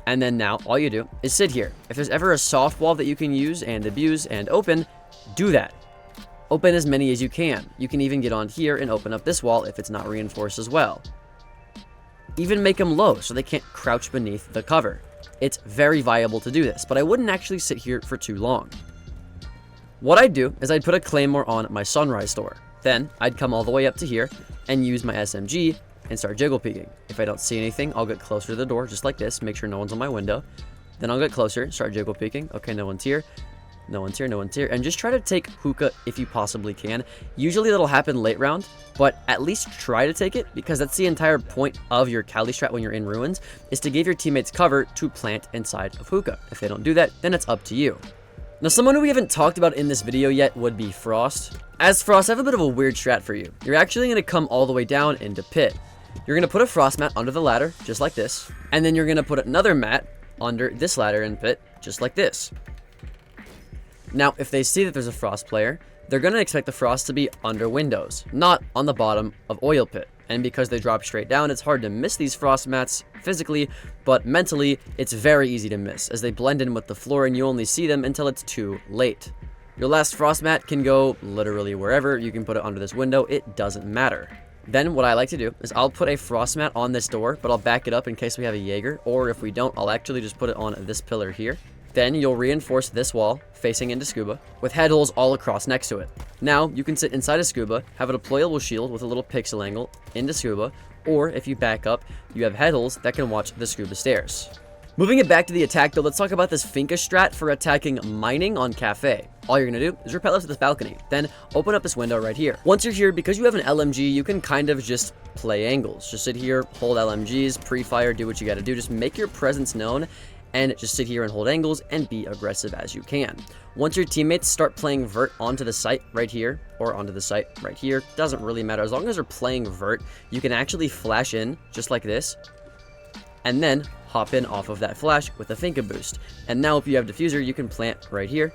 And then now all you do is sit here. If there's ever a soft wall that you can use and abuse and open, do that. Open as many as you can. You can even get on here and open up this wall if it's not reinforced as well. Even make them low so they can't crouch beneath the cover. It's very viable to do this, but I wouldn't actually sit here for too long. What I'd do is I'd put a claymore on my sunrise door. Then I'd come all the way up to here and use my SMG and start jiggle peeking. If I don't see anything, I'll get closer to the door just like this, make sure no one's on my window. Then I'll get closer, start jiggle peeking. Okay, no one's here. No one's here, no one's here. And just try to take hookah if you possibly can. Usually that'll happen late round, but at least try to take it, because that's the entire point of your Kali strat when you're in ruins, is to give your teammates cover to plant inside of hookah. If they don't do that, then it's up to you. Now, someone who we haven't talked about in this video yet would be Frost. As Frost, I have a bit of a weird strat for you. You're actually going to come all the way down into pit. You're going to put a frost mat under the ladder, just like this. And then you're going to put another mat under this ladder in pit, just like this. Now, if they see that there's a frost player, they're going to expect the frost to be under windows, not on the bottom of oil pit. And because they drop straight down, it's hard to miss these frost mats physically, but mentally, it's very easy to miss, as they blend in with the floor and you only see them until it's too late. Your last frost mat can go literally wherever. You can put it under this window, it doesn't matter. Then what I like to do is I'll put a frost mat on this door, but I'll back it up in case we have a Jaeger, or if we don't, I'll actually just put it on this pillar here. Then you'll reinforce this wall facing into scuba with head holes all across next to it. Now you can sit inside a scuba, have a deployable shield with a little pixel angle into scuba, or if you back up, you have head holes that can watch the scuba stairs. Moving it back to the attack though, let's talk about this Finka strat for attacking mining on Cafe. All you're gonna do is rappel up to this balcony, then open up this window right here. Once you're here, because you have an LMG, you can kind of just play angles. Just sit here, hold LMGs, pre-fire, do what you gotta do. Just make your presence known and just sit here and hold angles and be aggressive as you can. Once your teammates start playing vert onto the site right here, or onto the site right here, doesn't really matter. As long as they're playing vert, you can actually flash in just like this, and then hop in off of that flash with a Finka boost. And now if you have diffuser, you can plant right here,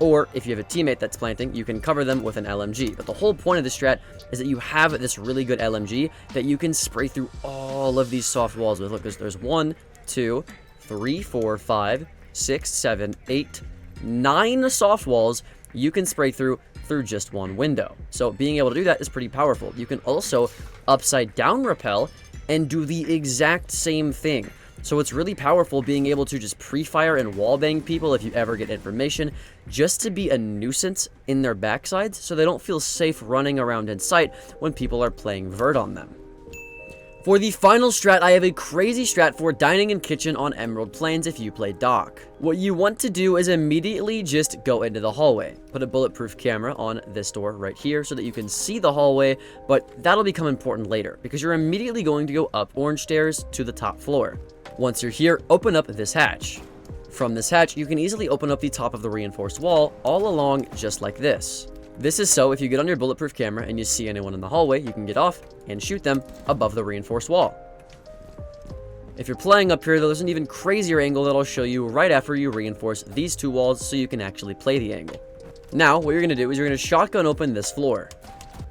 or if you have a teammate that's planting, you can cover them with an LMG. But the whole point of this strat is that you have this really good LMG that you can spray through all of these soft walls with. Look, there's 1, 2, 3, 4, 5, 6, 7, 8, 9 soft walls you can spray through just one window. So being able to do that is pretty powerful. You can also upside down rappel and do the exact same thing. So it's really powerful being able to just pre-fire and wallbang people if you ever get information, just to be a nuisance in their backsides so they don't feel safe running around in sight when people are playing vert on them. For the final strat, I have a crazy strat for dining and kitchen on Emerald Plains if you play Dock. What you want to do is immediately just go into the hallway. Put a bulletproof camera on this door right here so that you can see the hallway, but that'll become important later because you're immediately going to go up orange stairs to the top floor. Once you're here, open up this hatch. From this hatch, you can easily open up the top of the reinforced wall all along just like this. This is so if you get on your bulletproof camera and you see anyone in the hallway, you can get off and shoot them above the reinforced wall. If you're playing up here, though, there's an even crazier angle that I'll show you right after you reinforce these two walls so you can actually play the angle. Now, what you're going to do is you're going to shotgun open this floor.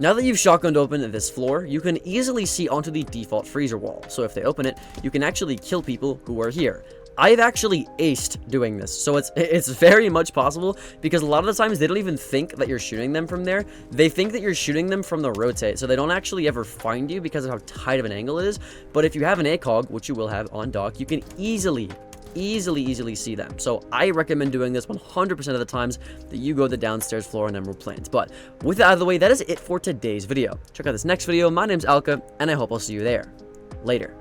Now that you've shotgunned open this floor, you can easily see onto the default freezer wall. So if they open it, you can actually kill people who are here. I've actually aced doing this, so it's very much possible because a lot of the times they don't even think that you're shooting them from there. They think that you're shooting them from the rotate, so they don't actually ever find you because of how tight of an angle it is. But if you have an ACOG, which you will have on Dock, you can easily see them. So I recommend doing this 100% of the times that you go to the downstairs floor on Emerald Plains. But with that out of the way, that is it for today's video. Check out this next video. My name's Alka, and I hope I'll see you there. Later.